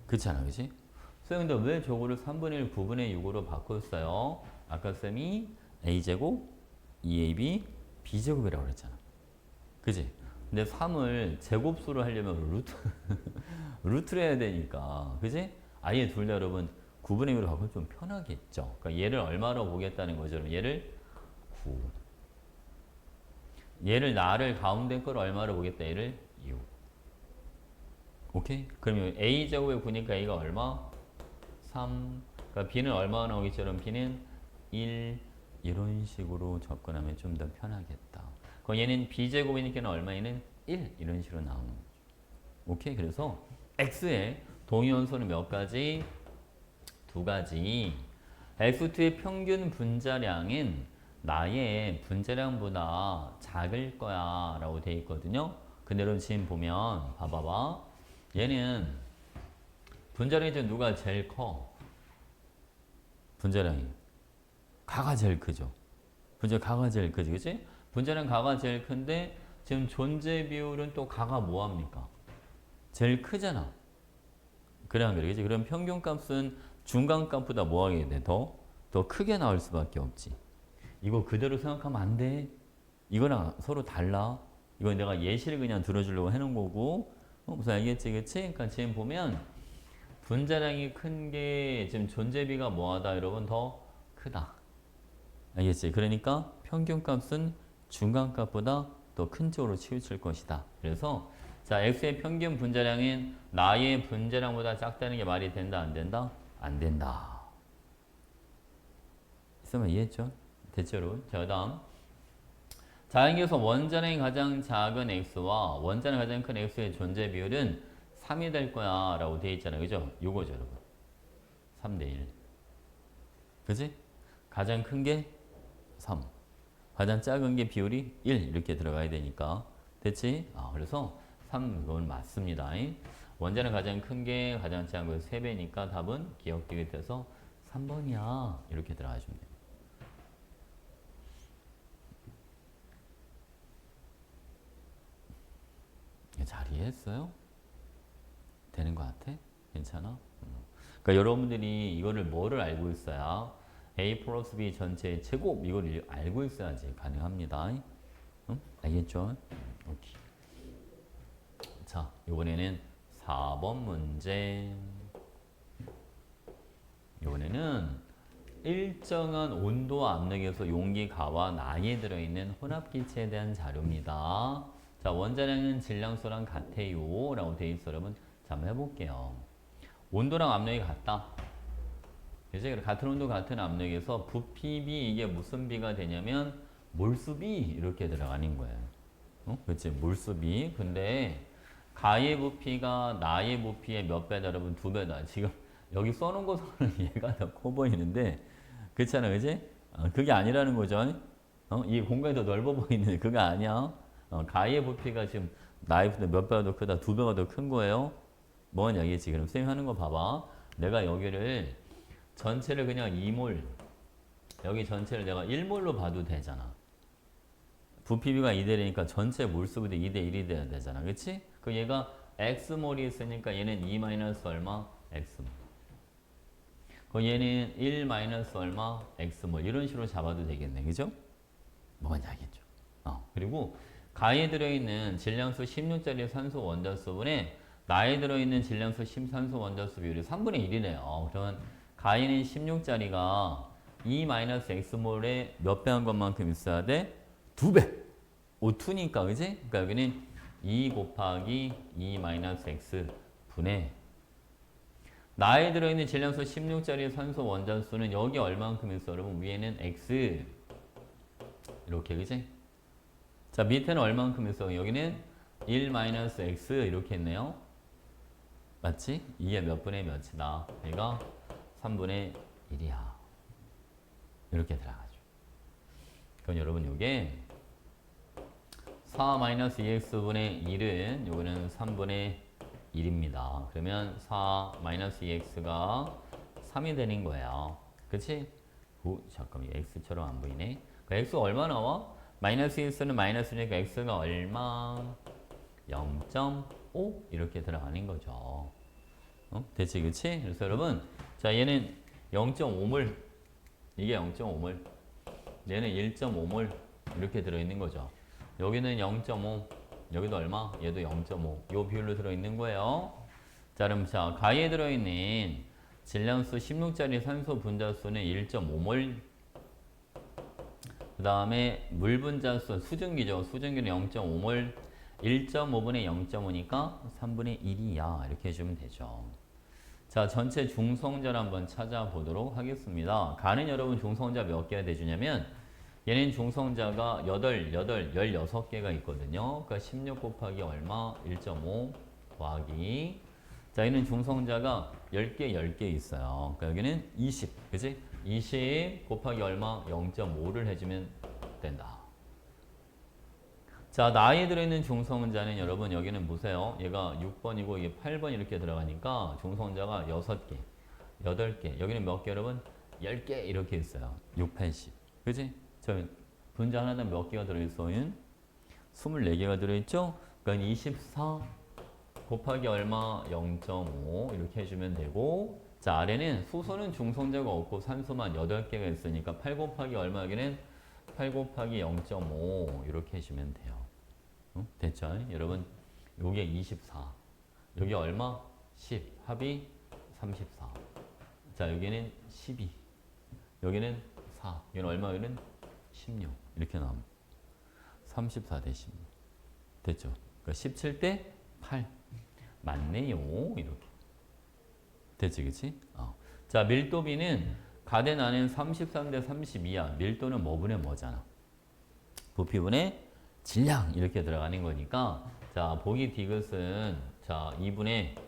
그렇지 않아, 그치? 쌤, 근데 왜 저거를 3분의 1, 9분의 6으로 바꿨어요? 아까 쌤이 A제곱, 2AB, B제곱이라고 그랬잖아. 그치? 근데 3을 제곱수로 하려면 루트를 해야 되니까. 그치? 아예 둘 다 여러분 9분의 1로 바꾸면 좀 편하겠죠. 그러니까 얘를 얼마로 보겠다는 거죠. 얘를 9. 얘를 나를 가운데 걸 얼마로 보겠다. 얘를 6. 오케이? 그러면 A제곱에 9니까 A가 얼마? 3. 그러니까 B는 얼마가 나오겠죠? 그럼 B는 1. 이런 식으로 접근하면 좀 더 편하겠다. 그럼 얘는 B제곱이니까 얼마? 얘는 1. 이런 식으로 나오는 거죠. 오케이? 그래서 X의 동위 원소는 몇 가지? 두 가지. X2의 평균 분자량은 나의 분자량보다 작을 거야 라고 되어 있거든요. 근데 여러분 지금 보면 봐봐봐. 얘는 분자량이 누가 제일 커? 분자량이 가가 제일 크죠. 분자 가가 제일 크지, 그치? 분자는 가가 제일 큰데 지금 존재 비율은 또 가가 뭐합니까? 제일 크잖아. 그래 안 그래, 그치? 그럼 평균값은 중간값보다 뭐하게 돼? 더 크게 나올 수밖에 없지. 이거 그대로 생각하면 안 돼. 이거랑 서로 달라. 이건 내가 예시를 그냥 들어주려고 해놓은 거고. 무슨 알겠지, 그치? 그러니까 지금 보면 분자량이 큰 게 지금 존재비가 뭐하다, 여러분? 더 크다. 알겠지? 그러니까 평균값은 중간값보다 더 큰 쪽으로 치우칠 것이다. 그래서 자, x의 평균 분자량은 나의 분자량보다 작다는 게 말이 된다, 안 된다? 안 된다. 있으면 이해했죠? 됐죠, 여러분? 자, 그 다음. 자연계에서 원자량이 가장 작은 x와 원자량이 가장 큰 x의 존재 비율은 3이 될 거야 라고 되어 있잖아요. 그죠? 요거죠, 여러분. 3대 1. 그지? 가장 큰 게 3. 가장 작은 게 비율이 1 이렇게 들어가야 되니까. 됐지? 그래서 3 이건 맞습니다. 원자는 가장 큰 게 가장 작은 거 3배니까 답은 기억되게 돼서 3번이야. 이렇게 들어가시면 돼요. 잘 이해했어요? 되는 것 같아? 괜찮아? 그러니까 여러분들이 이거를 뭐를 알고 있어야 A 플러스 B 전체의 제곱 이걸 알고 있어야지 가능합니다. 응? 알겠죠? 오케이. 자, 이번에는 4번 문제. 이번에는 일정한 온도와 압력에서 용기 가와 나에 들어있는 혼합기체에 대한 자료입니다. 자, 원자량은 질량수랑 같아요 라고 되어 있어. 여러분 자, 한번 해볼게요. 온도랑 압력이 같다. 그래서 같은 온도 같은 압력에서 부피비 이게 무슨 비가 되냐면 몰수비 이렇게 들어가는 거예요. 그렇지, 몰수비. 근데 가의 부피가 나의 부피의 몇 배다, 여러분? 2배다. 지금 여기 써놓은 것으로는 얘가 더 커 보이는데 그렇잖아, 그지? 그게 아니라는 거죠. 이 공간이 더 넓어 보이는데 그거 아니야. 가의 부피가 지금 나의 부피가 몇 배가 더 크다, 2배가 더 큰 거예요. 뭔 얘기지? 그럼 쌤이 하는 거 봐봐. 내가 여기를 전체를 그냥 2몰, 여기 전체를 내가 1몰로 봐도 되잖아. 부피비가 2대니까 전체 몰수비도 2대 1이 돼야 되잖아. 그치? 그 얘가 x몰이 있으니까 얘는 2 마이너스 얼마? x몰. 그 얘는 1 마이너스 얼마? x몰. 이런 식으로 잡아도 되겠네. 그죠? 뭔지 알겠죠? 그리고 가에 들어있는 질량수 16짜리 산소 원자수분에 나에 들어있는 질량수 10산소 원자수 비율이 3분의 1이네요. 그러면 가에는 16짜리가 2-x몰에 몇 배 한 것만큼 있어야 돼? 2배! O2니까, 그지? 그러니까 여기는 2 곱하기 2-x 분의 나에 들어있는 질량수 16짜리 산소 원자수는 여기 얼만큼 있어? 여러분 위에는 x 이렇게, 그지? 자, 밑에는 얼만큼 있어? 여기는 1-x 이렇게 했네요. 맞지? 이게 몇 분의 몇이다? 얘가 3분의 1이야. 이렇게 들어가죠. 그럼 여러분 요게 4-2x분의 1은 요거는 3분의 1입니다. 그러면 4-2x가 3이 되는 거예요. 그치? 잠깐만 x처럼 안 보이네. 그 x가 얼마 나와? 마이너스 1는 마이너스니까 x가 얼마? 0.5 이렇게 들어가는 거죠. 됐지, 그치? 그래서 여러분, 자, 얘는 0.5몰, 이게 0.5몰, 얘는 1.5몰 이렇게 들어있는 거죠. 여기는 0.5, 여기도 얼마? 얘도 0.5. 요 비율로 들어있는 거예요. 자, 그럼 자, 가에 들어있는 질량수 16짜리 산소 분자수는 1.5몰. 그 다음에 물 분자수, 수증기죠. 수증기는 0.5몰. 1.5분의 0.5니까 3분의 1이야. 이렇게 해주면 되죠. 자, 전체 중성자를 한번 찾아보도록 하겠습니다. 가는 여러분 중성자 몇 개가 돼주냐면 얘는 중성자가 16개가 있거든요. 그러니까 16 곱하기 얼마? 1.5 더하기. 자, 얘는 중성자가 10개 있어요. 그러니까 여기는 20. 그치? 20 곱하기 얼마? 0.5를 해주면 된다. 자, 나에 들어있는 중성자는 여러분 여기는 보세요. 얘가 6번이고 이게 8번 이렇게 들어가니까 중성자가 6개, 8개. 여기는 몇 개 여러분? 10개 이렇게 있어요. 6, 80. 그지? 저 분자 하나당 몇 개가 들어있어요? 24개가 들어있죠? 그러니까 24 곱하기 얼마? 0.5 이렇게 해주면 되고 자 아래는 수소는 중성자가 없고 산소만 8개가 있으니까 8 곱하기 얼마 여기는 8 곱하기 0.5 이렇게 해주면 돼요. 응? 됐죠? 여러분 요게 24 여기 얼마? 10 합이 34 자 여기는 12 여기는 4 여기는 얼마? 여기는 16 이렇게 나옵니다. 34 대 16 됐죠? 그러니까 17 대 8 맞네요. 이렇게. 됐지, 그치? 자, 밀도비는 가된 안은 33 대 32야. 밀도는 뭐분의 뭐잖아. 부피분의 질량 이렇게 들어가는 거니까 자, 보기 디귿은 자, 2분의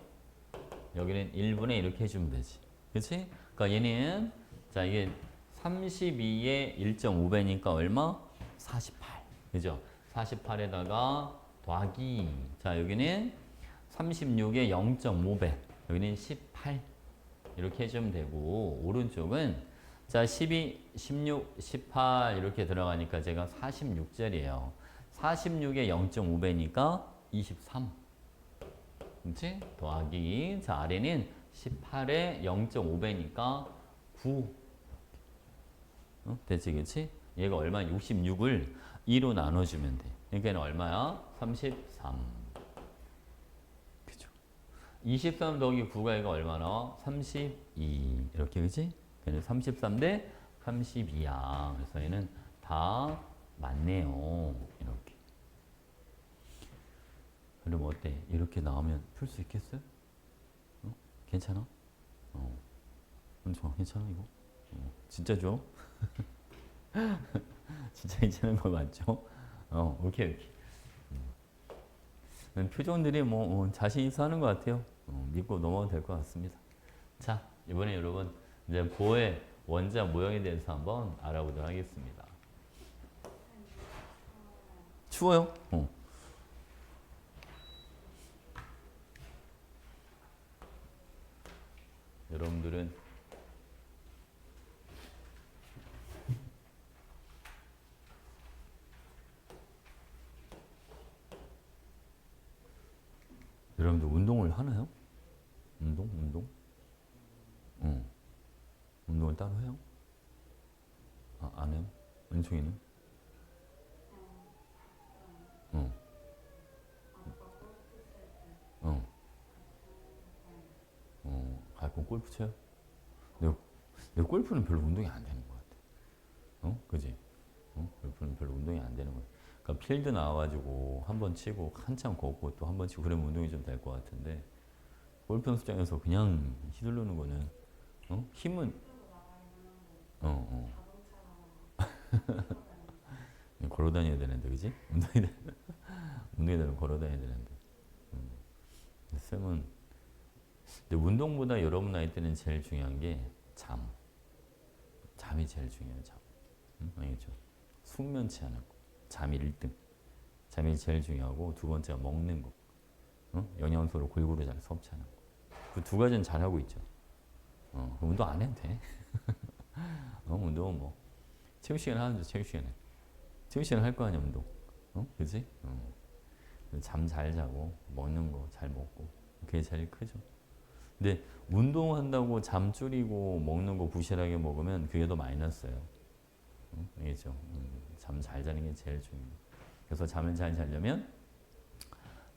여기는 1분의 이렇게 해주면 되지. 그치? 그러니까 얘는 자, 이게 32에 1.5배니까 얼마? 48. 그죠? 48에다가 더하기 자, 여기는 36에 0.5배 여기는 18 이렇게 해주면 되고 오른쪽은 자 12, 16, 18 이렇게 들어가니까 제가 46짜리예요. 46에 0.5배니까 23 그렇지? 더하기 자 아래는 18에 0.5배니까 9 됐지 그치? 얘가 얼마 66을 2로 나눠주면 돼. 그러니까 얘는 얼마야? 33 23 더하기 9가 이거 얼마나? 32 이렇게 그지? 그래서 33 대 32야. 그래서 얘는 다 맞네요. 이렇게. 그럼 어때? 이렇게 나오면 풀 수 있겠어요? 괜찮아? 좋아. 괜찮아 이거? 진짜 좋아? 진짜 괜찮은 거 맞죠? 오케이 오케이. 표정들이 뭐 자신 있어 하는 것 같아요. 믿고 넘어가도 될 것 같습니다. 자, 이번에 여러분 이제 보의 원자 모형에 대해서 한번 알아보도록 하겠습니다. 추워요? 여러분들은 여러분들 운동을 하나요? 운동? 운동을 따로 해요? 안 해요? 은총이는? 가끔 골프 쳐요? 내 골프는 별로 운동이 안 되는 것 같아. 그지? 골프는 별로 운동이 안 되는 것 같아. 그러니까 필드 나와가지고 한 번 치고 한참 걷고 또 한 번 치고 그러면 운동이 좀 될 것 같은데 골프 연습장에서 그냥 휘두르는 거는 힘은 걸어 다녀야 되는데 그지? 운동이 되면 걸어 다녀야 되는데 쌤은 근데 운동보다 여러분 나이 때는 제일 중요한 게 잠이 제일 중요해요. 알겠죠? 숙면치 않은 거 잠이 1등 잠이 제일 중요하고 두 번째가 먹는 거 영양소를 골고루 잘 섭취하는 거 그 두 가지는 잘하고 있죠. 운동 안 해도 돼. 운동은 뭐 체육 시간에 하는데 체육 시간에 할 거 아니야 운동. 그지? 잠 잘 자고 먹는 거 잘 먹고 그게 제일 크죠. 근데 운동한다고 잠 줄이고 먹는 거 부실하게 먹으면 그게 더 마이너스예요. 알겠죠? 잠 잘 자는 게 제일 중요해요. 그래서 잠을 잘 자려면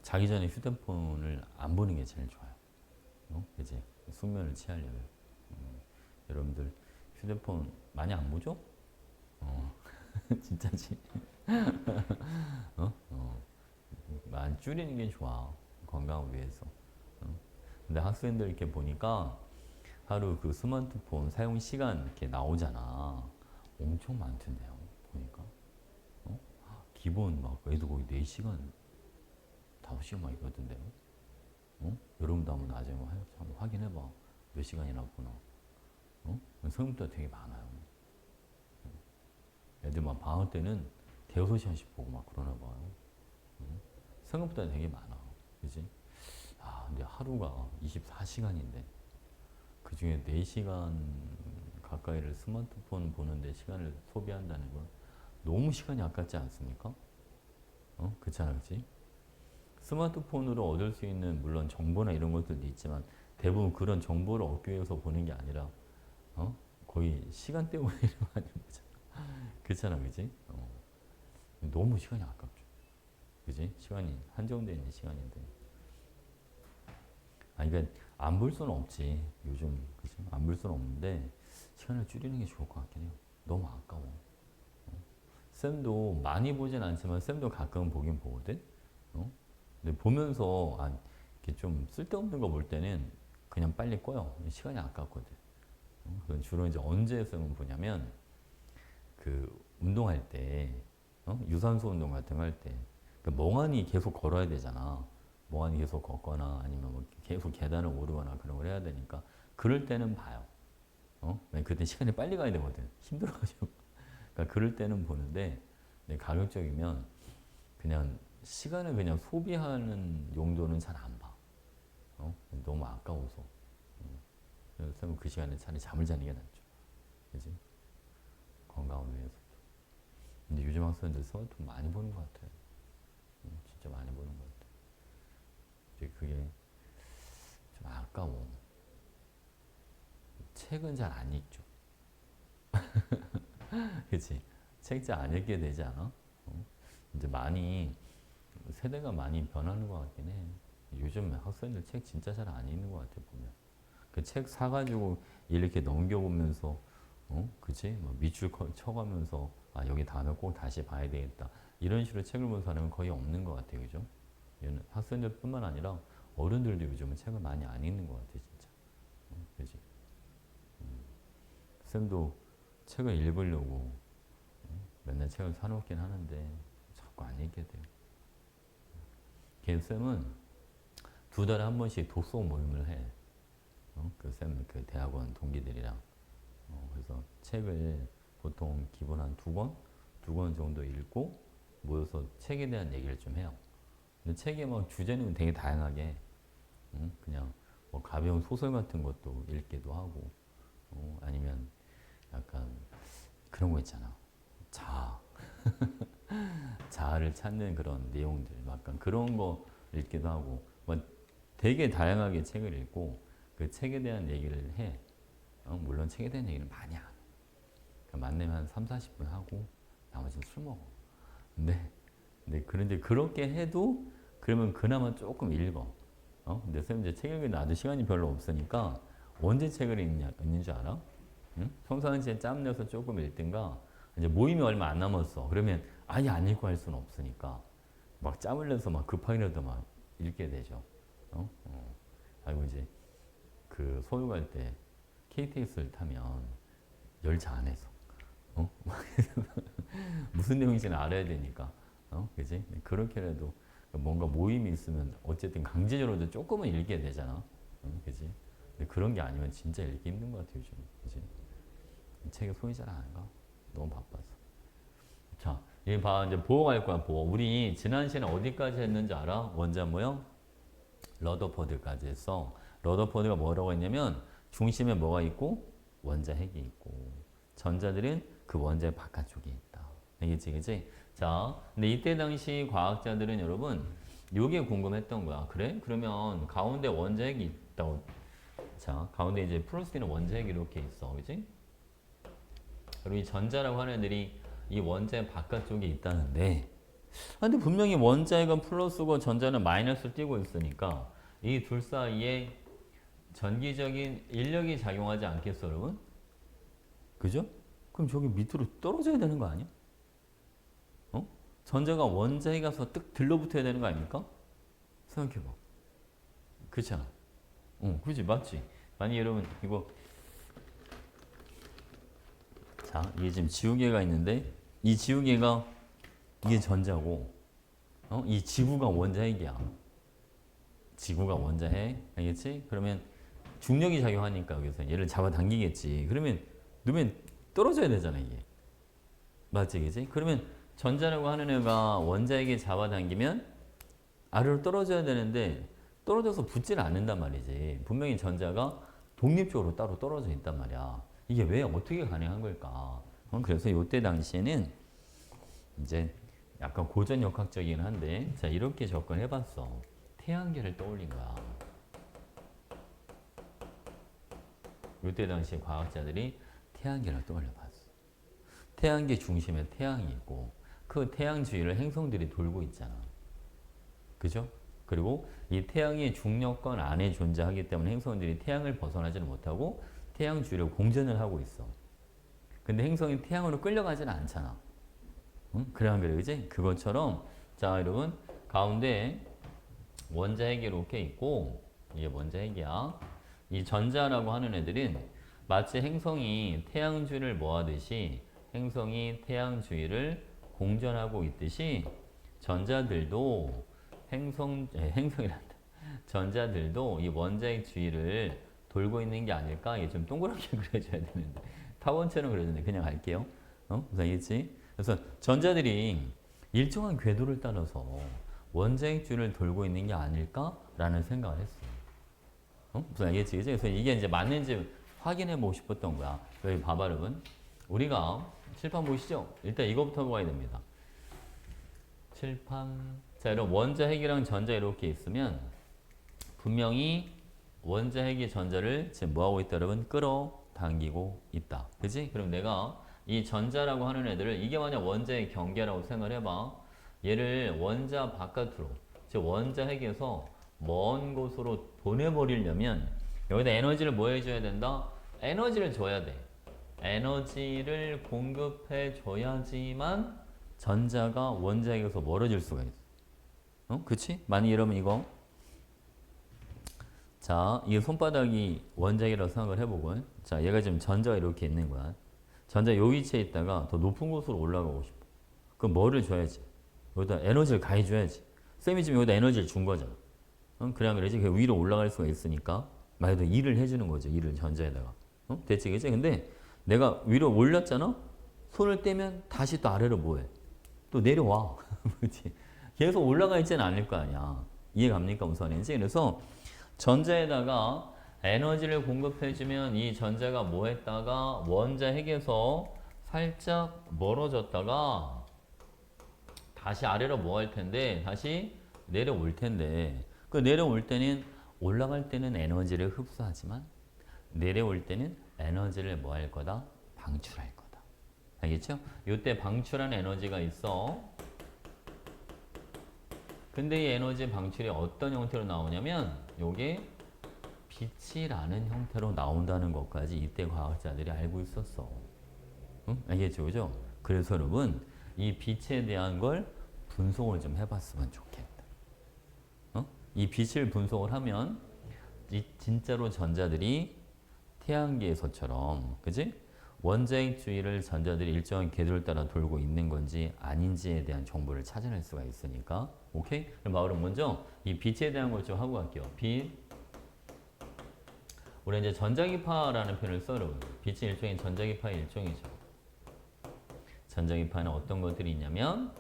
자기 전에 휴대폰을 안 보는 게 제일 좋아요. 그지? 숙면을 취하려면. 여러분들 휴대폰 많이 안 보죠? 진짜지? 많이 줄이는 게 좋아. 건강을 위해서. 근데 학생들 이렇게 보니까 하루 그 스마트폰 사용 시간 이렇게 나오잖아. 엄청 많던데요. 보니까. 기본 막 애도 거의 4시간, 5시간 막 이러던데요. 여러분도 한번 나중에 한번 확인해봐. 몇 시간이나 보나. 생각보다 되게 많아요. 애들 막 방학 때는 대여섯 시간씩 보고 막 그러나 봐요. 생각보다 되게 많아. 그지? 근데 하루가 24시간인데 그 중에 4시간 가까이를 스마트폰 보는데 시간을 소비한다는 건 너무 시간이 아깝지 않습니까? 그렇잖아, 그렇지? 스마트폰으로 얻을 수 있는 물론 정보나 이런 것들도 있지만 대부분 그런 정보를 얻기 위해서 보는 게 아니라 거의 시간 때문에 많이 보잖아. 그렇잖아, 그렇지? 너무 시간이 아깝죠. 그지? 시간이 한정되어 있는 시간인데. 아니, 그러니까 안 볼 수는 없지. 요즘, 그지? 안 볼 수는 없는데 시간을 줄이는 게 좋을 것 같긴 해요. 너무 아까워. 쌤도 많이 보진 않지만 쌤도 가끔 보긴 보거든. 근데 보면서 이렇게 좀 쓸데없는 거 볼 때는 그냥 빨리 꺼요. 시간이 아깝거든. 그건 주로 이제 언제 쌤은 보냐면 그 운동할 때, 유산소 운동 같은 거 할 때, 그 멍하니 계속 걸어야 되잖아. 멍하니 계속 걷거나 아니면 뭐 계속 계단을 오르거나 그런 걸 해야 되니까 그럴 때는 봐요. 그때 시간이 빨리 가야 되거든. 힘들어가지고. 그러니까 그럴 때는 보는데 가급적이면 그냥 시간을 그냥 소비하는 용도는 잘 안 봐. 너무 아까워서. 그래서 쌤은 그 시간에 차라리 잠을 자는 게 낫죠. 그지? 건강을 위해서. 근데 요즘 학생들 스마트폰 많이 보는 것 같아요. 진짜 많이 보는 것 같아요. 이제 그게 좀 아까워. 책은 잘 안 읽죠. 그치? 책 잘 안 읽게 되지 않아? 이제 많이, 세대가 많이 변하는 것 같긴 해. 요즘 학생들 책 진짜 잘 안 읽는 것 같아, 보면. 그 책 사가지고 이렇게 넘겨보면서, 그치? 뭐 밑줄 쳐가면서, 여기 다음에 꼭 다시 봐야 되겠다. 이런 식으로 책을 본 사람은 거의 없는 것 같아요, 그죠? 학생들 뿐만 아니라 어른들도 요즘은 책을 많이 안 읽는 것 같아, 진짜. 그지? 쌤도 책을 읽으려고 맨날 책을 사놓긴 하는데 자꾸 안 읽게 돼요. 걔 쌤은 2달에 한 번씩 독서 모임을 해. 그 쌤, 그 대학원 동기들이랑. 그래서 책을 보통 기본 한 2권? 2권 정도 읽고 모여서 책에 대한 얘기를 좀 해요. 근데 책의 막 주제는 되게 다양하게 해. 그냥 뭐 가벼운 소설 같은 것도 읽기도 하고, 아니면 약간 그런 거 있잖아. 자아. 자아를 찾는 그런 내용들, 약간 그런 거 읽기도 하고, 뭐 되게 다양하게 책을 읽고 그 책에 대한 얘기를 해. 물론 책에 대한 얘기는 많이 안 해. 그러니까 만나면 한 3, 40분 하고 나머지는 술 먹어. 그런데 그렇게 해도 그러면 그나마 조금 읽어. 근데 쌤 이제 책 읽기 나도 시간이 별로 없으니까 언제 책을 읽는 줄 알아? 응? 평상시에 짬 내서 조금 읽든가 이제 모임이 얼마 안 남았어. 그러면 아예 안 읽고 할 수는 없으니까 막 짬을 내서 막 급하게라도 막 읽게 되죠. 아이고 이제 그 서울 갈 때 KTX를 타면 열차 안에서 무슨 내용인지는 알아야 되니까 그지? 그렇게라도 뭔가 모임이 있으면 어쨌든 강제적으로도 조금은 읽게 되잖아. 그지? 근데 그런 게 아니면 진짜 읽기 힘든 것 같아 요즘. 그지? 책에 손이 잘 안 가. 너무 바빠서. 자, 이 봐 이제 보호 갈 거야 보호. 우리 지난 시간에 어디까지 했는지 알아? 원자 모형? 러더포드까지 했어. 러더포드가 뭐라고 했냐면 중심에 뭐가 있고 원자 핵이 있고 전자들은 그 원자의 바깥쪽에 있다. 알겠지, 그치? 자, 근데 이때 당시 과학자들은 여러분 요게 궁금했던 거야. 그래? 그러면 가운데 원자 핵이 있다고. 자, 가운데 이제 플러스 있는 원자 핵이 이렇게 있어, 그치? 그리고 이 전자라고 하는 애들이 이 원자의 바깥쪽에 있다는데 근데 분명히 원자핵은 플러스고 전자는 마이너스 띄고 있으니까 이 둘 사이에 전기적인 인력이 작용하지 않겠어, 여러분? 그죠? 그럼 저기 밑으로 떨어져야 되는 거 아니야? 전자가 원자에 가서 뜩 들러붙어야 되는 거 아닙니까? 생각해봐. 그렇잖아. 그지 맞지? 아니 여러분 이거 자 이게 지금 지우개가 있는데 이 지우개가 이게 전자고 이 지구가 원자핵이야. 지구가 원자핵 알겠지? 그러면 중력이 작용하니까 여기서 얘를 잡아당기겠지. 그러면 넣으면 떨어져야 되잖아 이게. 맞지 그지? 그러면 전자라고 하는 애가 원자에게 잡아당기면 아래로 떨어져야 되는데 떨어져서 붙지는 않는단 말이지. 분명히 전자가 독립적으로 따로 떨어져 있단 말이야. 이게 왜 어떻게 가능한 걸까? 그래서 이때 당시에는 이제 약간 고전 역학적이긴 한데 자 이렇게 접근해봤어. 태양계를 떠올린 거야. 이때 당시 과학자들이 태양계를 떠올려봤어. 태양계 중심에 태양이 있고 그 태양 주위를 행성들이 돌고 있잖아. 그죠? 그리고 이 태양의 중력권 안에 존재하기 때문에 행성들이 태양을 벗어나지는 못하고 태양 주위를 공전을 하고 있어. 근데 행성이 태양으로 끌려가지는 않잖아. 응? 그래 안 그래, 그지? 그것처럼 자 여러분 가운데 원자핵이 이렇게 있고 이게 원자핵이야. 이 전자라고 하는 애들은 마치 행성이 태양 주위를 뭐하듯이 행성이 태양 주위를 공전하고 있듯이 전자들도 행성이란다. 전자들도 이 원자핵 주위를 돌고 있는 게 아닐까? 이게 좀 동그랗게 그려줘야 되는데 타원처럼 그려졌는데 그냥 갈게요. 무슨 알겠지? 그래서 전자들이 일정한 궤도를 따라서 원자핵 주위를 돌고 있는 게 아닐까라는 생각을 했어. 무슨 알겠지? 그치? 그래서 이게 이제 맞는지 확인해 보고 싶었던 거야. 여기 봐봐, 여러분. 우리가 칠판 보시죠? 일단 이거부터 봐야 됩니다. 칠판. 자, 이런 원자핵이랑 전자 이렇게 있으면 분명히 원자핵이 전자를 지금 뭐하고 있다, 여러분? 끌어당기고 있다. 그지? 그럼 내가 이 전자라고 하는 애들을 이게 만약 원자의 경계라고 생각을 해봐. 얘를 원자 바깥으로, 즉 원자핵에서 먼 곳으로 보내버리려면 여기다 에너지를 뭐 해줘야 된다? 에너지를 줘야 돼. 에너지를 공급해 줘야지만 전자가 원자핵에서 멀어질 수가 있어. 그치? 만약 이러면 이거 자, 이 손바닥이 원자핵이라고 생각을 해보고 자, 얘가 지금 전자가 이렇게 있는 거야. 전자 요 위치에 있다가 더 높은 곳으로 올라가고 싶어. 그럼 뭐를 줘야지? 여기다 에너지를 가해줘야지. 쌤이 지금 여기다 에너지를 준 거잖아. 그냥 그러지. 그 위로 올라갈 수가 있으니까 말 그대로 일을 해주는 거죠. 일을 전자에다가. 됐지, 그치? 근데 내가 위로 올렸잖아? 손을 떼면 다시 또 아래로 뭐해? 또 내려와. 그치? 계속 올라가 있지는 않을 거 아니야. 이해 갑니까? 무슨 말인지? 그래서 전자에다가 에너지를 공급해주면 이 전자가 뭐 했다가 원자핵에서 살짝 멀어졌다가 다시 아래로 뭐 할 텐데 다시 내려올 텐데 그 내려올 때는 올라갈 때는 에너지를 흡수하지만 내려올 때는 에너지를 뭐 할 거다? 방출할 거다. 알겠죠? 이때 방출한 에너지가 있어. 근데 이 에너지 방출이 어떤 형태로 나오냐면 요게 빛이라는 형태로 나온다는 것까지 이때 과학자들이 알고 있었어. 응? 알겠죠? 그죠? 그래서 여러분 이 빛에 대한 걸 분석을 좀 해봤으면 좋겠다. 이 빛을 분석을 하면 이 진짜로 전자들이 태양계에서처럼 그지? 원자핵 주위를 전자들이 일정한 궤도를 따라 돌고 있는 건지 아닌지에 대한 정보를 찾아낼 수가 있으니까 오케이? 그럼 먼저 이 빛에 대한 걸 좀 하고 갈게요. 빛 우리 이제 전자기파라는 표현을 써요. 빛이 일종의 전자기파의 일종이죠. 전자기파는 어떤 것들이 있냐면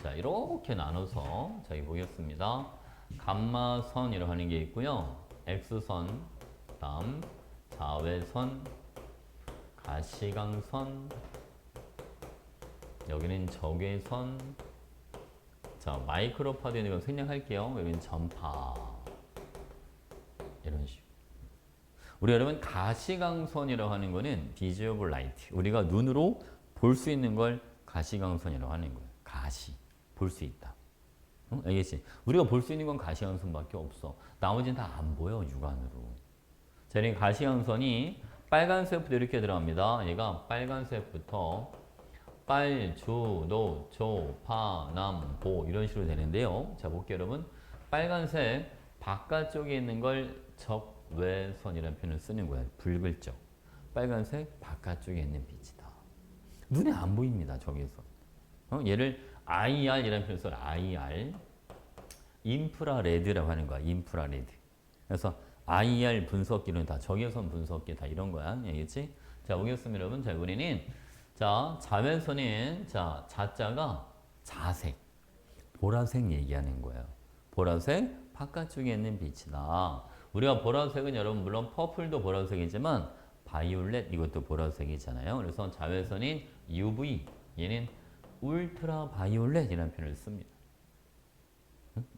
자 이렇게 나눠서 자 여기 보겠습니다. 감마선이라고 하는 게 있고요. X선, 다음 자외선, 가시광선, 여기는 적외선, 자 마이크로파드 이거 생략할게요. 여기는 전파 이런 식으로. 우리 여러분 가시광선이라고 하는 거는 visible light. 우리가 눈으로 볼 수 있는 걸 가시광선이라고 하는 거예요. 가시 볼 수 있다. 응? 알겠지? 우리가 볼 수 있는 건 가시광선밖에 없어. 나머지는 다 안 보여 육안으로. 자, 이 가시광선이 빨간색부터 이렇게 들어갑니다. 얘가 빨간색부터 빨, 주, 노, 조, 파, 남, 보 이런 식으로 되는데요. 자, 볼게요, 여러분. 빨간색 바깥쪽에 있는 걸 적외선이라는 표현을 쓰는 거예요. 붉을적. 빨간색 바깥쪽에 있는 빛이다. 눈에 안 보입니다. 적외선. 얘를 IR이라는 표현을 써요. IR. 인프라레드라고 하는 거야. 인프라레드. 그래서 IR 분석기는 다 적외선 분석기 다 이런 거야. 알겠지? 자, 보겠습니다, 여러분. 자, 이번에는 자, 자외선은 자, 자자가 자색. 보라색 얘기하는 거예요. 보라색 바깥쪽에 있는 빛이다. 우리가 보라색은 여러분 물론 퍼플도 보라색이지만 바이올렛 이것도 보라색이잖아요. 그래서 자외선인 UV 얘는 울트라 바이올렛이라는 표현을 씁니다.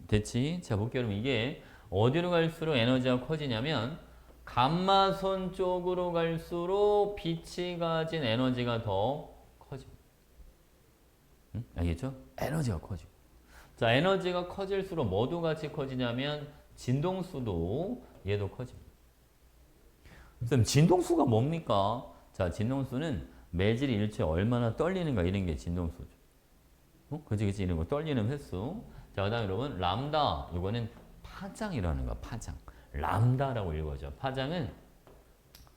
됐지? 자 볼게요. 그럼 이게 어디로 갈수록 에너지가 커지냐면 감마선 쪽으로 갈수록 빛이 가진 에너지가 더 커지고. 응? 알겠죠? 에너지가 커지고. 자 에너지가 커질수록 뭐도 같이 커지냐면 진동수도 얘도 커집니다. 선생님 진동수가 뭡니까? 자 진동수는 매질이 일체에 얼마나 떨리는가 이런 게 진동수죠. 그치 이런 거 떨리는 횟수. 자 그다음에 여러분 람다 이거는 파장이라는 거야. 파장. 람다라고 읽어져. 파장은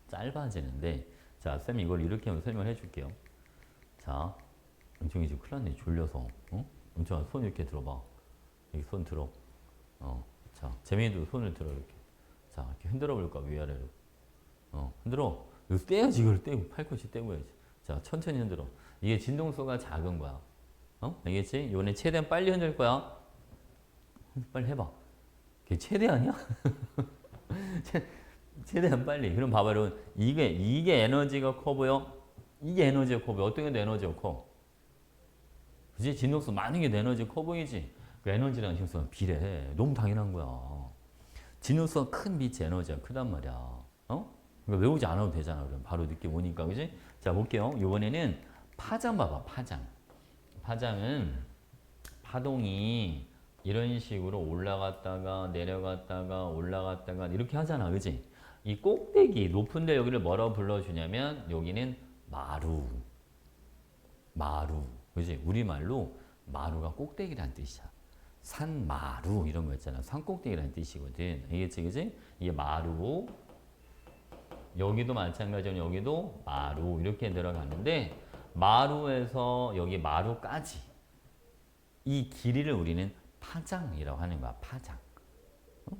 짧아지는데 자 쌤 이걸 이렇게 한번 설명해 줄게요. 자 은총이 지금 큰일 났네 졸려서. 은총아 손 이렇게 들어봐. 여기 손 들어. 자 재민이도 손을 들어 이렇게. 자 이렇게 흔들어 볼 거야 위아래로. 흔들어. 이거 떼야지 이걸 떼고 팔꿈치 떼고 해야지. 자 천천히 흔들어. 이게 진동수가 작은 거야. 알겠지? 이번에 최대한 빨리 흔들 거야. 빨리 해봐. 그게 최대 아니야? 최대한 빨리. 그럼 봐봐 여러분. 이게 에너지가 커 보여? 이게 에너지가 커 보여? 어떤 게 더 에너지가 커? 그치? 진동수 많은 게 더 에너지가 커 보이지? 그 에너지랑 진동수가 비례해. 너무 당연한 거야. 진동수가 큰 빛의 에너지가 크단 말이야. 그러니까 외우지 않아도 되잖아. 그럼 바로 느낌 오니까. 그지? 자 볼게요. 이번에는 파장 봐봐. 파장. 파장은 파동이 이런 식으로 올라갔다가 내려갔다가 올라갔다가 이렇게 하잖아. 그지? 이 꼭대기 높은 데 여기를 뭐라고 불러주냐면 여기는 마루. 마루. 그지? 우리말로 마루가 꼭대기란 뜻이야. 산마루 이런 거 있잖아. 산꼭대기란 뜻이거든. 알겠지? 그지? 이게 마루. 여기도 마찬가지로 여기도 마루 이렇게 들어가는데 마루에서 여기 마루까지 이 길이를 우리는 파장이라고 하는 거야. 파장.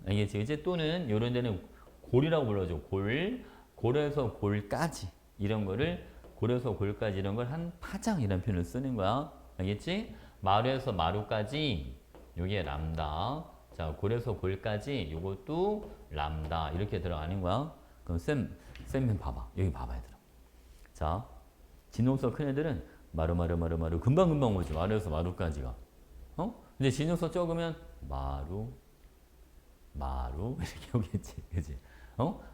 알겠지? 이제 또는 이런 데는 골이라고 불러줘. 골. 골에서 골까지 이런 거를 골에서 골까지 이런 걸 한 파장이라는 표현을 쓰는 거야. 알겠지? 마루에서 마루까지 요게 람다. 자, 골에서 골까지 요것도 람다. 이렇게 들어가는 거야. 그럼 쌤 봐봐. 여기 봐봐 얘들아. 자, 진동수가 큰 애들은 마루 금방 오지. 마루에서 마루까지가. 근데 진동수가 적으면 마루 이렇게 오겠지. 그지?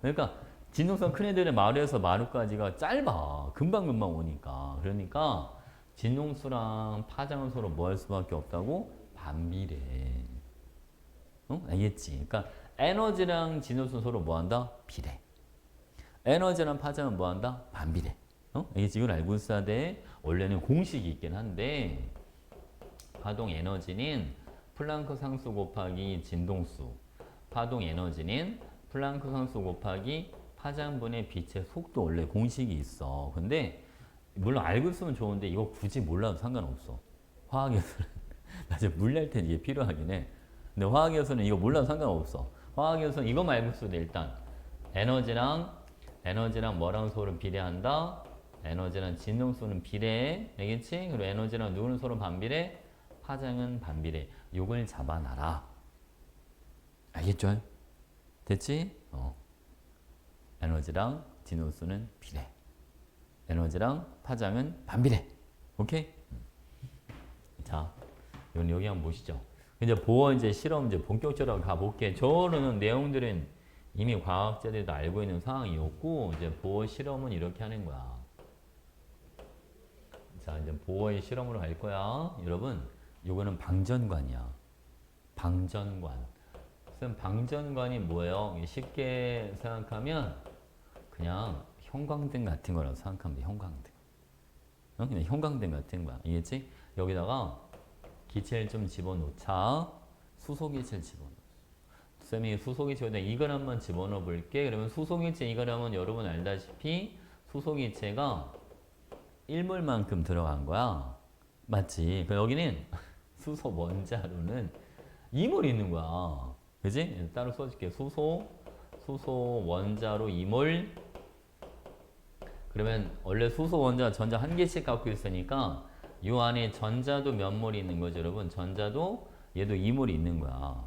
그러니까 진동수가 큰 애들은 마루에서 마루까지가 짧아. 금방 오니까. 그러니까 진동수랑 파장은 서로 뭐 할 수밖에 없다고? 반비례. 알겠지? 그러니까 에너지랑 진동수는 서로 뭐 한다? 비례. 에너지랑 파장은 뭐 한다? 반비례. 알겠지? 이걸 알고 있어야 돼. 원래는 공식이 있긴 한데 파동 에너지는 플랑크 상수 곱하기 진동수. 파동 에너지는 플랑크 상수 곱하기 파장분의 빛의 속도 원래 공식이 있어. 근데 물론 알고 있으면 좋은데 이거 굳이 몰라도 상관없어. 화학에서는 나중에 물낼 때 이게 필요하긴 해. 근데 화학에서는 이거 몰라도 상관없어. 화학에서는 이거 말고 있어도 일단 에너지랑 뭐랑 서로 비례한다. 에너지랑 진동수는 비례해. 알겠지? 그리고 에너지랑 누구는 서로 반비례. 파장은 반비례. 요걸 잡아놔라. 알겠죠? 됐지? 에너지랑 진동수는 비례. 에너지랑 파장은 반비례. 오케이? 자, 여기 한번 보시죠. 이제 보어 이제 실험 이제 본격적으로 가볼게. 저는 내용들은 이미 과학자들도 알고 있는 상황이었고 이제 보어 실험은 이렇게 하는 거야. 자, 이제 보어의 실험으로 갈 거야. 여러분, 요거는 방전관이야. 방전관. 쌤, 방전관이 뭐예요? 쉽게 생각하면 그냥 형광등 같은 거라고 생각하면 돼. 형광등. 그냥 형광등 같은 거야. 알겠지? 여기다가 기체를 좀 집어넣자. 수소기체를 집어넣어. 쌤이 수소기체에다 이걸 한번 집어넣어 볼게. 그러면 수소기체 이걸 하면 여러분 알다시피 수소기체가 1몰만큼 들어간 거야. 맞지? 여기는 수소 원자로는 2몰이 있는 거야. 그지? 따로 써줄게. 수소 원자로 2몰. 그러면 원래 수소 원자 전자 한 개씩 갖고 있으니까 이 안에 전자도 몇 몰이 있는 거죠, 여러분? 전자도 얘도 2몰이 있는 거야.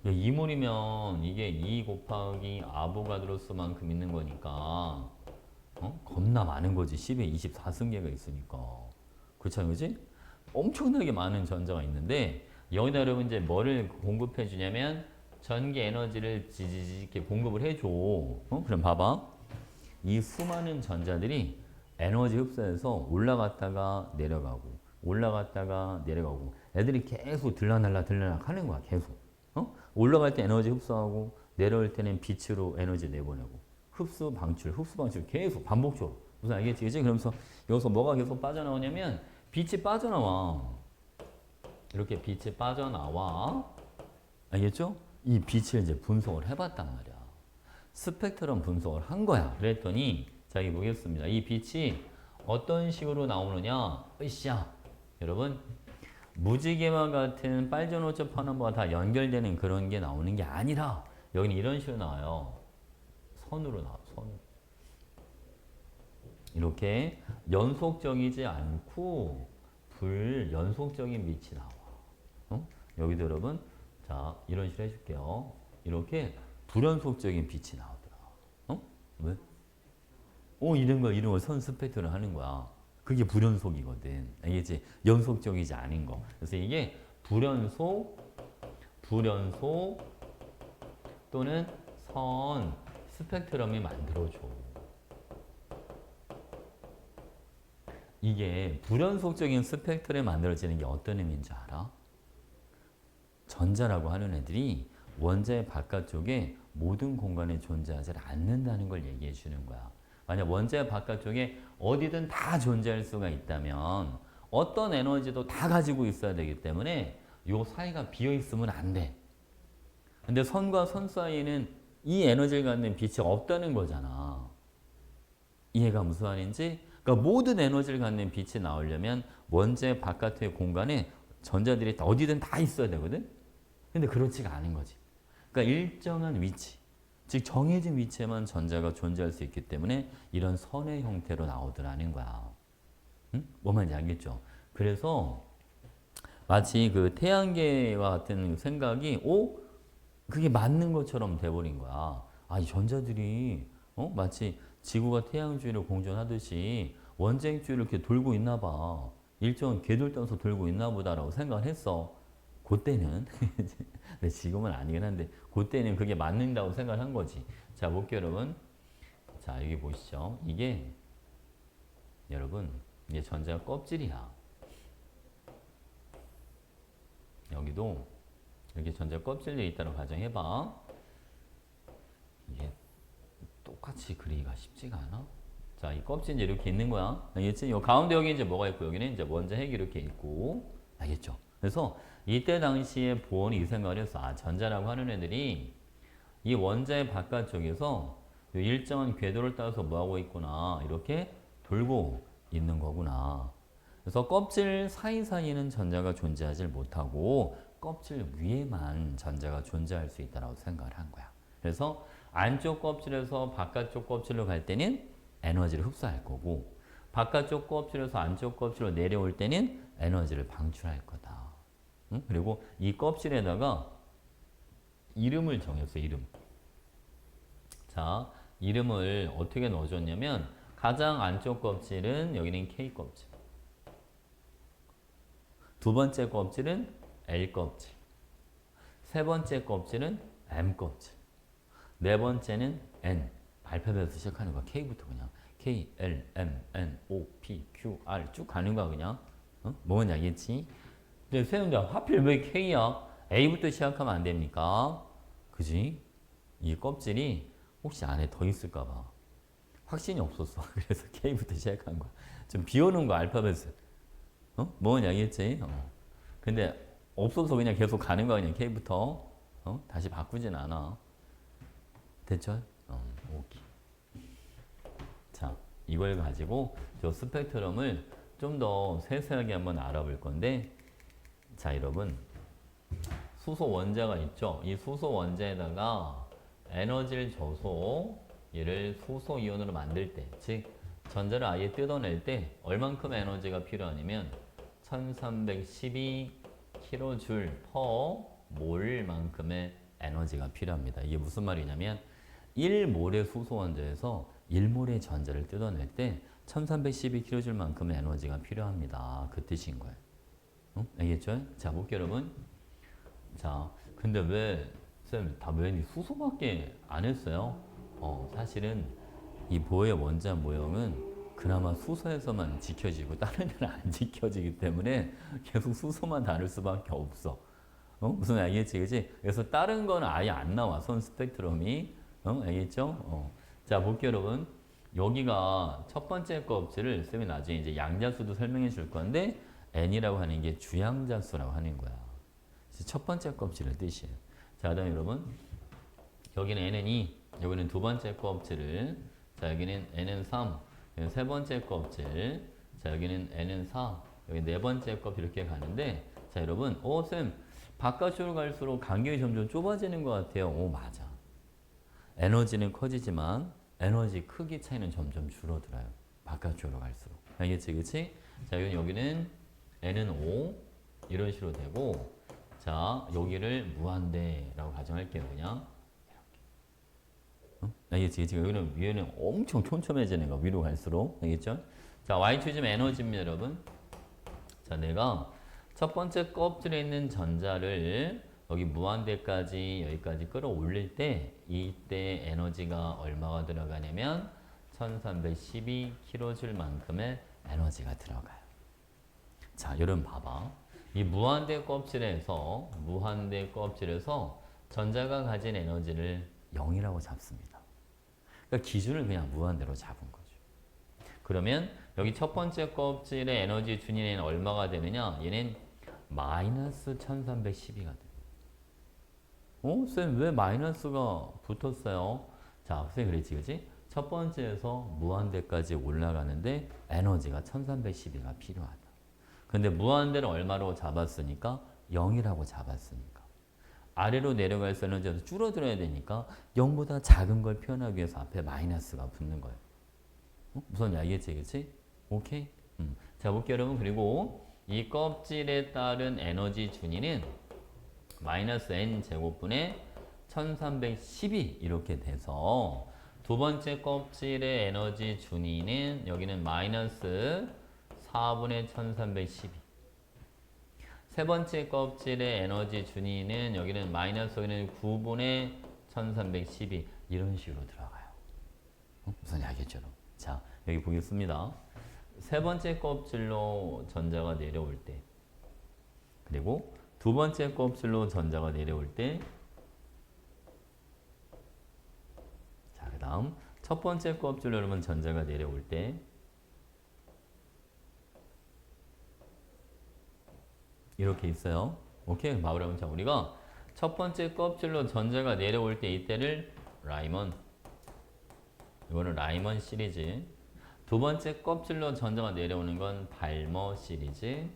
2몰이면 이게 2 곱하기 아보가드로스만큼 있는 거니까 겁나 많은 거지. 10에 24승계가 있으니까. 그렇잖아, 그지? 엄청나게 많은 전자가 있는데 여기다 여러분 이제 뭐를 공급해 주냐면 전기 에너지를 지지지 이렇게 공급을 해줘. 그럼 봐봐. 이 수많은 전자들이 에너지 흡수해서 올라갔다가 내려가고 올라갔다가 내려가고 애들이 계속 들락날락 하는 거야. 계속. 올라갈 때 에너지 흡수하고 내려올 때는 빛으로 에너지 내보내고 흡수 방출 계속 반복적으로. 무슨 알겠지? 그치? 그러면서 여기서 뭐가 계속 빠져나오냐면 빛이 빠져나와. 이렇게 빛이 빠져나와. 알겠죠? 이 빛을 이제 분석을 해봤단 말이야. 스펙트럼 분석을 한 거야. 그랬더니 자, 여기 보겠습니다. 이 빛이 어떤 식으로 나오느냐? 으쌰. 여러분, 무지개와 같은 빨전오초 파남보가 다 연결되는 그런 게 나오는 게 아니라 여기는 이런 식으로 나와요. 선으로 나와. 선으로. 이렇게 연속적이지 않고 불연속적인 빛이 나와. 여기도 여러분, 자, 이런 식으로 해줄게요. 이렇게 불연속적인 빛이 나오더라. 왜? 이런 거 선 스펙트를 하는 거야. 그게 불연속이거든. 알겠지? 연속적이지 않은 거. 그래서 이게 불연속 또는 선 스펙트럼이 만들어줘. 이게 불연속적인 스펙트럼이 만들어지는 게 어떤 의미인지 알아? 전자라고 하는 애들이 원자의 바깥쪽에 모든 공간에 존재하지 않는다는 걸 얘기해 주는 거야. 만약 원자의 바깥쪽에 어디든 다 존재할 수가 있다면 어떤 에너지도 다 가지고 있어야 되기 때문에 요 사이가 비어 있으면 안 돼. 근데 선과 선 사이에는 이 에너지를 갖는 빛이 없다는 거잖아. 이해가 무슨 말인지? 그러니까 모든 에너지를 갖는 빛이 나오려면 원자의 바깥의 공간에 전자들이 어디든 다 있어야 되거든? 근데 그렇지가 않은 거지. 그러니까 일정한 위치, 즉 정해진 위치에만 전자가 존재할 수 있기 때문에 이런 선의 형태로 나오더라는 거야. 응? 뭔 말인지 알겠죠? 그래서 마치 그 태양계와 같은 생각이 그게 맞는 것처럼 돼버린 거야. 이 전자들이 마치 지구가 태양주위를 공전하듯이 원자핵주위를 이렇게 돌고 있나 봐. 일정한 궤도를 따라서 돌고 있나 보다라고 생각을 했어. 그때는 근데 지금은 아니긴 한데 그때는 그게 맞는다고 생각을 한 거지. 자, 볼게요, 여러분. 자, 여기 보시죠. 이게 여러분 이게 전자 껍질이야. 여기도 이렇게 전자 껍질이 있다고 가정해봐. 이게 똑같이 그리기가 쉽지가 않아. 자, 이 껍질이 이제 이렇게 있는 거야. 알겠지? 요 가운데 여기 이제 뭐가 있고 여기는 이제 원자 핵이 이렇게 있고. 알겠죠? 그래서 이때 당시에 보온이 이 생각을 했어. 전자라고 하는 애들이 이 원자의 바깥쪽에서 일정한 궤도를 따라서 뭐하고 있구나. 이렇게 돌고 있는 거구나. 그래서 껍질 사이사이에는 전자가 존재하지 못하고 껍질 위에만 전자가 존재할 수 있다고 생각을 한 거야. 그래서 안쪽 껍질에서 바깥쪽 껍질로 갈 때는 에너지를 흡수할 거고 바깥쪽 껍질에서 안쪽 껍질로 내려올 때는 에너지를 방출할 거다. 응? 그리고 이 껍질에다가 이름을 정했어. 이름. 자, 이름을 어떻게 넣어줬냐면 가장 안쪽 껍질은 여기는 K 껍질, 두 번째 껍질은 L 껍질, 세 번째 껍질은 M 껍질, 네 번째는 N. 알파벳으로 시작하는 거야. K부터 그냥 K, L, M, N, O, P, Q, R 쭉 가는 거야 그냥. 뭔지 알겠지? 근데 쌤들 하필 왜 K야? A부터 시작하면 안 됩니까? 그지? 이 껍질이 혹시 안에 더 있을까 봐 확신이 없었어. 그래서 K부터 시작한 거야. 좀 비워놓은 거 알파벳을. 뭔지 알겠지? 근데 없어서 그냥 계속 가는 거야 그냥 K부터. 다시 바꾸진 않아. 됐죠? 오케이. 자, 이걸 가지고 저 스펙트럼을 좀 더 세세하게 한번 알아볼 건데, 자, 여러분, 수소 원자가 있죠? 이 수소 원자에다가 에너지를 줘서 얘를 수소 이온으로 만들 때, 즉 전자를 아예 뜯어낼 때 얼만큼 에너지가 필요하냐면 1312 kJ per 몰만큼의 에너지가 필요합니다. 이게 무슨 말이냐면 1몰의 수소 원자에서 1몰의 전자를 뜯어낼 때 1312kJ만큼의 에너지가 필요합니다. 그 뜻인 거예요. 알겠죠? 자, 볼게요, 여러분. 자, 근데 왜, 쌤, 다 왜 수소밖에 안 했어요? 사실은 이 보의 원자 모형은 그나마 수소에서만 지켜지고 다른 데는 안 지켜지기 때문에 계속 수소만 다룰 수밖에 없어. 무슨 알겠지, 그지? 그래서 다른 건 아예 안 나와, 선 스펙트럼이. 알겠죠? 자, 볼게요, 여러분. 여기가 첫 번째 껍질을 쌤이 나중에 이제 양자수도 설명해 줄 건데 N이라고 하는 게 주양자수라고 하는 거야. 첫 번째 껍질의 뜻이에요. 자, 그다음에 여러분 여기는 N은 2, 여기는 두 번째 껍질을, 자 여기는 N은 3, 여기는 세 번째 껍질, 자 여기는 N은 4, 여기 네 번째 껍질 이렇게 가는데, 자 여러분, 쌤 바깥으로 갈수록 간격이 점점 좁아지는 것 같아요. 맞아. 에너지는 커지지만 에너지 크기 차이는 점점 줄어들어요. 바깥쪽으로 갈수록. 알겠지, 그치? 자, 여기는 N은 5 이런 식으로 되고, 자 여기를 무한대라고 가정할게요. 그냥 이렇게. 알겠지, 그치? 여기는 위에는 엄청 촘촘해지는 거, 위로 갈수록. 알겠죠? 자, Y축이 지금 에너지입니다, 여러분. 자, 내가 첫 번째 껍질에 있는 전자를 여기 무한대까지 여기까지 끌어올릴 때 이때 에너지가 얼마가 들어가냐면 1312kJ만큼의 에너지가 들어가요. 자, 여러분 봐봐. 이 무한대 껍질에서 전자가 가진 에너지를 0이라고 잡습니다. 그러니까 기준을 그냥 무한대로 잡은 거죠. 그러면 여기 첫 번째 껍질의 에너지 준위는 얼마가 되느냐? 얘는 마이너스 1312가 돼요. 쌤, 왜 마이너스가 붙었어요? 자, 쌤 그랬지, 그치? 첫 번째에서 무한대까지 올라가는데 에너지가 1312가 필요하다. 근데 무한대를 얼마로 잡았으니까? 0이라고 잡았으니까. 아래로 내려갈수 에너지가 줄어들어야 되니까 0보다 작은 걸 표현하기 위해서 앞에 마이너스가 붙는 거예요. 무슨 알겠지, 그치? 오케이? 자, 볼게요, 여러분. 그리고 이 껍질에 따른 에너지 준위는 마이너스 n 제곱분의 1312 이렇게 돼서 두 번째 껍질의 에너지 준위는 여기는 마이너스 4분의 1312. 세 번째 껍질의 에너지 준위는 여기는 마이너스, 여기는 9분의 1312 이런 식으로 들어가요. 무슨 이야기죠? 자, 여기 보겠습니다. 세 번째 껍질로 전자가 내려올 때, 그리고 두 번째 껍질로 전자가 내려올 때, 자, 그 다음 첫 번째 껍질로 여러분 전자가 내려올 때, 이렇게 있어요. 오케이? 마무리하면, 자, 우리가 첫 번째 껍질로 전자가 내려올 때 이때를 라이먼, 이거는 라이먼 시리즈. 두 번째 껍질로 전자가 내려오는 건 발머 시리즈.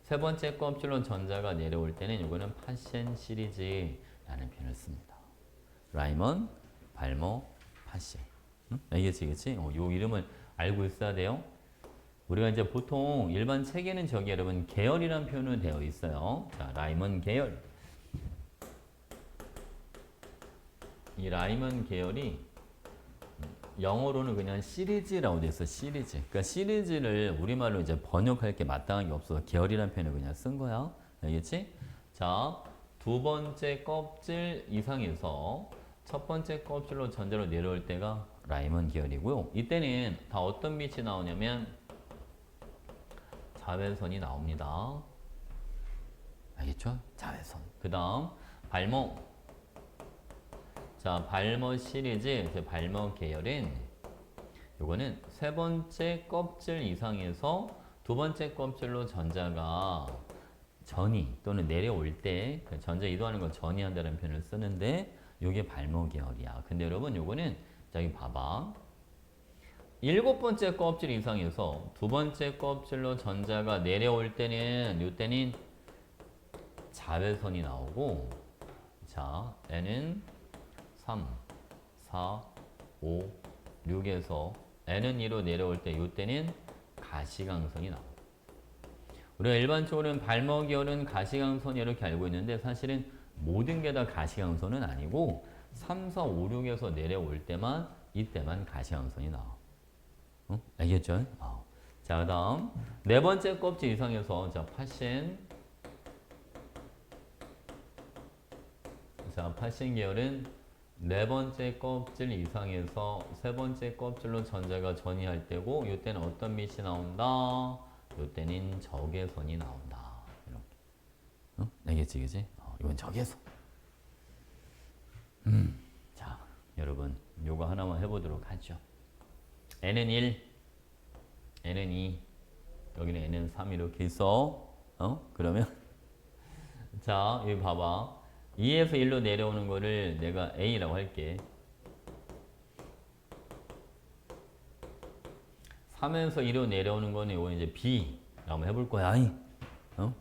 세 번째 껍질로 전자가 내려올 때는 이거는 파센 시리즈라는 표현을 씁니다. 라이먼, 발머, 파센. 알겠지, 그치? 요 이름을 알고 있어야 돼요. 우리가 이제 보통 일반 책에는 저기 여러분 계열이라는 표현은 되어 있어요. 자, 라이먼 계열. 이 라이먼 계열이 영어로는 그냥 시리즈라고 돼 있어, 시리즈. 그러니까 시리즈를 우리말로 이제 번역할 게 마땅한 게 없어서 계열이라는 표현을 그냥 쓴 거야. 알겠지? 자, 두 번째 껍질 이상에서 첫 번째 껍질로 전자로 내려올 때가 라이먼 계열이고요. 이때는 다 어떤 빛이 나오냐면 자외선이 나옵니다. 알겠죠? 자외선. 그 다음 발머. 자, 발머 시리즈, 발머 계열은 요거는 세 번째 껍질 이상에서 두 번째 껍질로 전자가 전이 또는 내려올 때 전자 이동하는 걸 전이한다는 표현을 쓰는데 요게 발머 계열이야. 근데 여러분 요거는 저기 봐봐. 일곱 번째 껍질 이상에서 두 번째 껍질로 전자가 내려올 때는 요때는 자외선이 나오고, 자, N은 3, 4, 5, 6에서 N은 2로 내려올 때 이때는 가시광선이 나옵니다. 우리가 일반적으로는 발머 계열은 가시광선이 이렇게 알고 있는데 사실은 모든 게 다 가시광선은 아니고 3, 4, 5, 6에서 내려올 때만 이때만 가시광선이 나와. 응? 알겠죠? 자, 그 다음 네 번째 껍질 이상에서 자, 파신 계열은 네 번째 껍질 이상에서 세 번째 껍질로 전자가 전이할 때고 이때는 어떤 빛이 나온다? 이때는 적외선이 나온다. 이렇게. 응? 알겠지, 그지? 이건 적외선. 자, 여러분 요거 하나만 해보도록 하죠. n은 1, n은 2, 여기는 n은 3 이렇게 있어. 그러면 자, 여기 봐봐. 2에서 1로 내려오는 거를 내가 A라고 할게. 3에서 2로 내려오는 거는 이거 이제 B라고 한번 해볼 거야.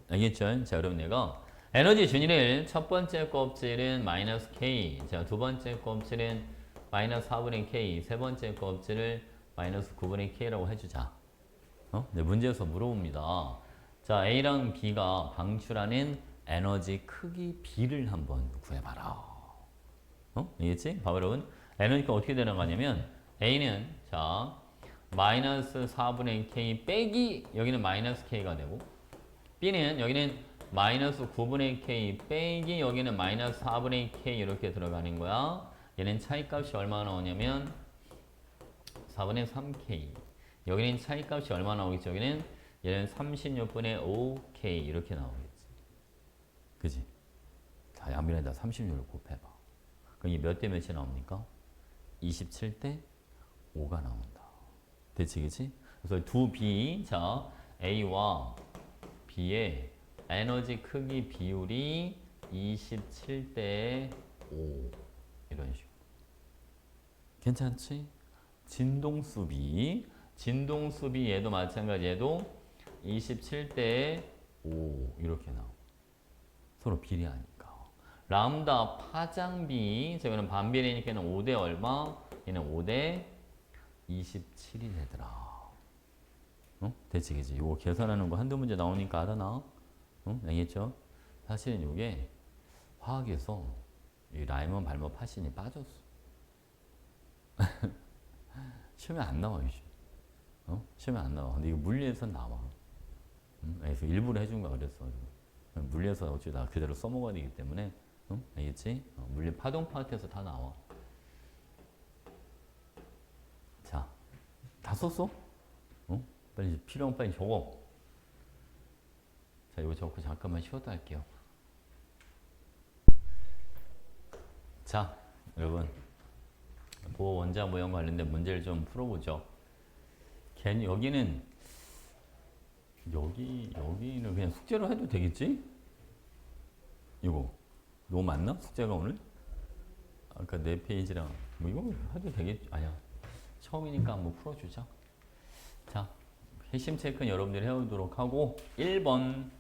알겠죠? 자, 그럼 내가 에너지 준위를 첫 번째 껍질은 마이너스 K, 자, 두 번째 껍질은 마이너스 4분의 K, 세 번째 껍질을 마이너스 9분의 K라고 해주자. 네, 문제에서 물어봅니다. 자, A랑 B가 방출하는 에너지 크기 B를 한번 구해봐라. 알겠지? 봐봐, 여러분. 에너지가 어떻게 되는 A는, 자, 마이너스 4분의 K 빼기, 여기는 마이너스 K가 되고, B는, 여기는 마이너스 9분의 K 빼기, 여기는 마이너스 4분의 K 이렇게 들어가는 거야. 얘는 차이값이 얼마 나오냐면, 4분의 3K. 여기는 차이값이 얼마 나오겠죠? 여기는 얘는 36분의 5K 이렇게 나오겠지. 그지? 자, 양변에다 36을 곱해봐. 그럼 이게 몇 대 몇이 나옵니까? 27대 5가 나온다. 됐지, 그치? 그래서 두 B, 자, A와 B의 에너지 크기 비율이 27대 5. 이런 식으로. 괜찮지? 진동수비. 진동수비 얘도 마찬가지. 얘도 27대 5. 이렇게 나오고. 서로 비례하니까. 람다 파장비. 저거는 반비례니까는 5대 얼마? 얘는 5대 27이 되더라. 됐지, 그지? 이거 계산하는 거 한두 문제 나오니까 알아나? 알겠죠? 사실은 이게 화학에서 이 라이먼 발모 파신이 빠졌어. 시험에 안 나와, 이제. 시험에 안 나와. 근데 이거 물리에서 나와. 그래서 일부러 해준 거야, 그랬어. 물리에서 어찌다 그대로 써먹어야 되기 때문에, 알겠지? 물리 파동 파트에서 다 나와. 자, 다 썼어? 빨리 필요한 빨리 적어. 자, 이거 적고 잠깐만 쉬었다 할게요. 자, 여러분. 보호 원자 모형 관련된 문제를 좀 풀어보죠. 여기는 그냥 숙제로 해도 되겠지? 이거 너무 많나? 숙제가 오늘? 아까 4페이지랑 뭐 이거 해도 되겠지? 아니야. 처음이니까 한번 풀어주자. 자, 핵심 체크는 여러분들이 해오도록 하고 1번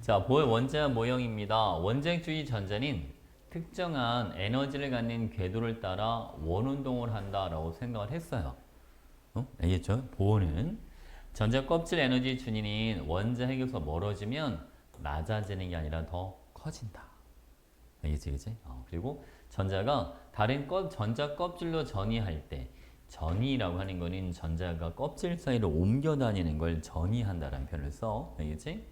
자, 보호 원자 모형입니다. 원쟁주의 전자는 특정한 에너지를 갖는 궤도를 따라 원운동을 한다라고 생각을 했어요. 알겠죠? 보호는 전자 껍질 에너지 준위는 원자 핵에서 멀어지면 낮아지는 게 아니라 더 커진다. 알겠지, 그치? 그리고 전자가 다른 전자 껍질로 전이할 때, 전이라고 하는 거는 전자가 껍질 사이로 옮겨 다니는 걸 전이한다라는 표현을 써. 알겠지?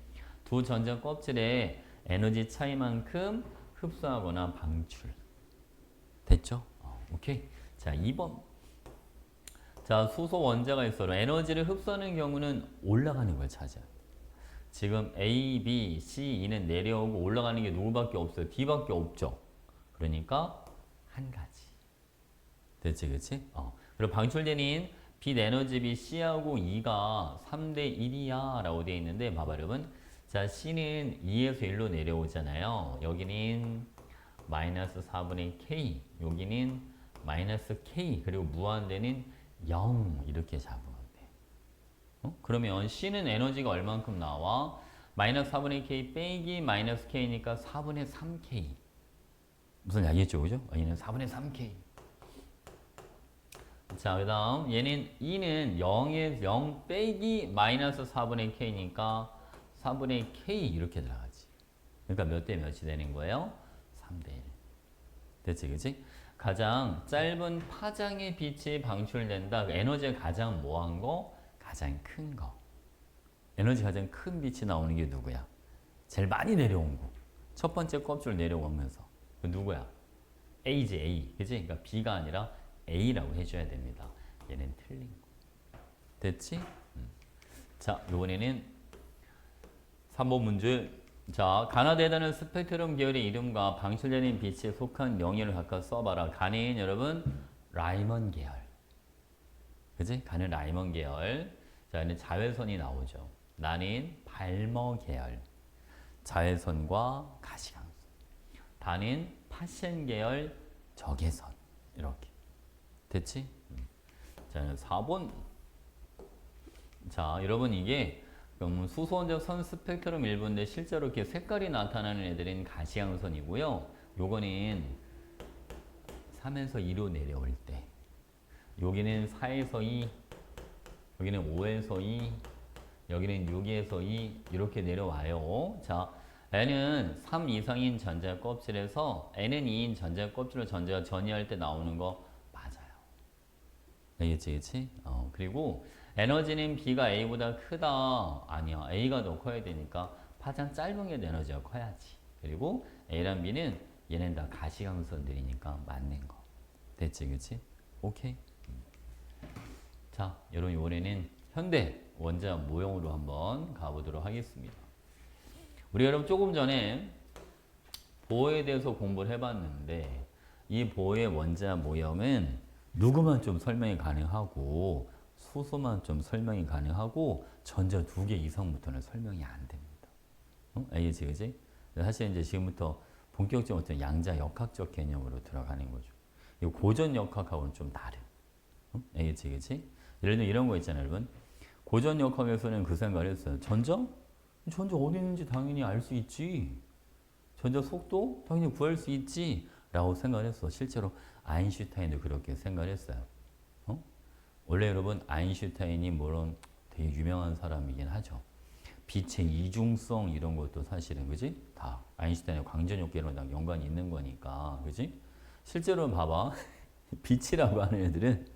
두 전자 껍질의 에너지 차이만큼 흡수하거나 방출. 됐죠? 오케이. 자, 2번. 자, 수소 원자가 있어도 에너지를 흡수하는 경우는 올라가는 걸 차지합니다. 지금 A, B, C, E는 내려오고 올라가는 게 누구밖에 없어요? D밖에 없죠. 그러니까 한 가지. 됐지, 그치? 그리고 방출되는 빛 에너지비 C하고 E가 3대 1이야 라고 되어 있는데 봐봐, 여러분. 자, C는 2에서 1로 내려오잖아요. 여기는 마이너스 4분의 K, 여기는 마이너스 K, 그리고 무한대는 0 이렇게 잡으면 돼. 그러면 C는 에너지가 얼만큼 나와? 마이너스 4분의 K 빼기 마이너스 K니까 4분의 3K. 무슨 알겠죠, 그죠? 얘는 4분의 3K. 자, 그 다음 얘는 E는 0에 0 빼기 마이너스 4분의 K니까 4분의 K 이렇게 들어가지. 그러니까 몇 대 몇이 되는 거예요? 3대 1. 됐지, 그치? 가장 짧은 파장의 빛이 방출된다. 에너지가 가장 뭐한 거? 가장 큰 거. 에너지 가장 큰 빛이 나오는 게 누구야? 제일 많이 내려온 거. 첫 번째 껍질 내려오면서. 그 누구야? A지, A. 그치? 그러니까 B가 아니라 A라고 해줘야 됩니다. 얘는 틀린 거. 됐지? 자, 이번에는 3번 문제. 자, 가나다에다는 스펙트럼 계열의 이름과 방출되는 빛에 속한 명의를 각각 써봐라. 간은 여러분 라이먼 계열. 그치? 간은 라이먼 계열. 자, 얘는 자외선이 나오죠. 나는 발머 계열. 자외선과 가시광선. 다는 파센 계열 적외선. 이렇게. 됐지? 자, 4번. 자, 여러분 이게 수소원적 선 스펙트럼 일부인데 실제로 이렇게 색깔이 나타나는 애들은 가시광선이고요. 요거는 3에서 2로 내려올 때. 여기는 4에서 2, 여기는 5에서 2, 여기는 6에서 2 이렇게 내려와요. 자, N은 3 이상인 전자 껍질에서 N은 2인 전자 껍질로 전자가 전이할 때 나오는 거 맞아요. 알겠지, 그치? 그리고 에너지는 B가 A보다 크다. 아니야. A가 더 커야 되니까 파장 짧은 게 에너지가 커야지. 그리고 A랑 B는 얘는 다 가시광선들이니까 맞는 거. 됐지, 그치? 오케이. 자, 여러분 이번에는 현대 원자 모형으로 한번 가보도록 하겠습니다. 우리 여러분 조금 전에 보호에 대해서 공부를 해봤는데 이 보호의 원자 모형은 누구만 좀 설명이 가능하고 수소만 좀 설명이 가능하고 전자 2개 이상부터는 설명이 안 됩니다. 알겠지, 그지? 사실 이제 지금부터 본격적으로 어떤 양자 역학적 개념으로 들어가는 거죠. 이 고전 역학하고는 좀 다른. 알겠지, 그지? 예를 들면 이런 거 있잖아요, 여러분. 고전 역학에서는 그 생각을 했어요. 전자 어디 있는지 당연히 알 수 있지. 전자 속도 당연히 구할 수 있지. 라고 생각을 했어. 실제로 아인슈타인도 그렇게 생각을 했어요. 원래 여러분 아인슈타인이 물론 되게 유명한 사람이긴 하죠. 빛의 이중성 이런 것도 사실은 그지? 다 아인슈타인의 광전욕계랑 다 연관이 있는 거니까 그지? 실제로 봐봐. 빛이라고 하는 애들은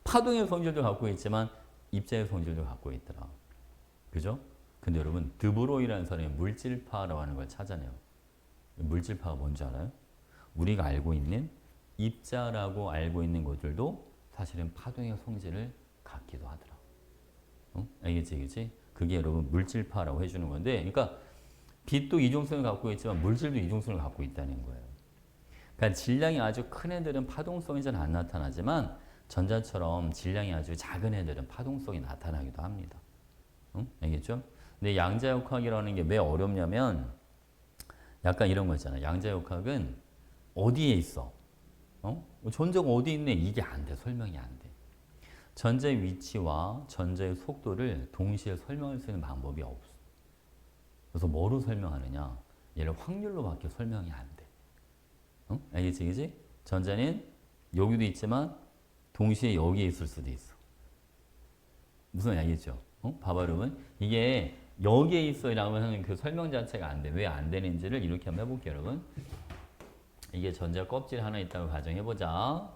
파동의 성질도 갖고 있지만 입자의 성질도 갖고 있더라. 그죠? 근데 여러분 드브로이라는 사람이 물질파라고 하는 걸 찾아내요. 물질파가 뭔지 알아요? 우리가 알고 있는 입자라고 알고 있는 것들도 사실은 파동의 성질을 갖기도 하더라. 알겠지, 그치? 그게 여러분 물질파라고 해주는 건데, 그러니까 빛도 이중성을 갖고 있지만 물질도 이중성을 갖고 있다는 거예요. 그러니까 질량이 아주 큰 애들은 파동성이 잘 안 나타나지만 전자처럼 질량이 아주 작은 애들은 파동성이 나타나기도 합니다. 알겠죠? 근데 양자역학이라는 게 왜 어렵냐면 약간 이런 거 있잖아. 양자역학은 어디에 있어? 전자가 어디 있네? 이게 안 돼. 설명이 안 돼. 전자의 위치와 전자의 속도를 동시에 설명할 수 있는 방법이 없어. 그래서 뭐로 설명하느냐? 얘를 확률로밖에 설명이 안 돼. 알겠지, 그지? 전자는 여기도 있지만 동시에 여기에 있을 수도 있어. 무슨 알겠죠? 봐봐, 여러분. 이게 여기에 있어라고 하는 그 설명 자체가 안 돼. 왜 안 되는지를 이렇게 한번 해볼게요, 여러분. 이게 전자 껍질 하나 있다고 가정해보자.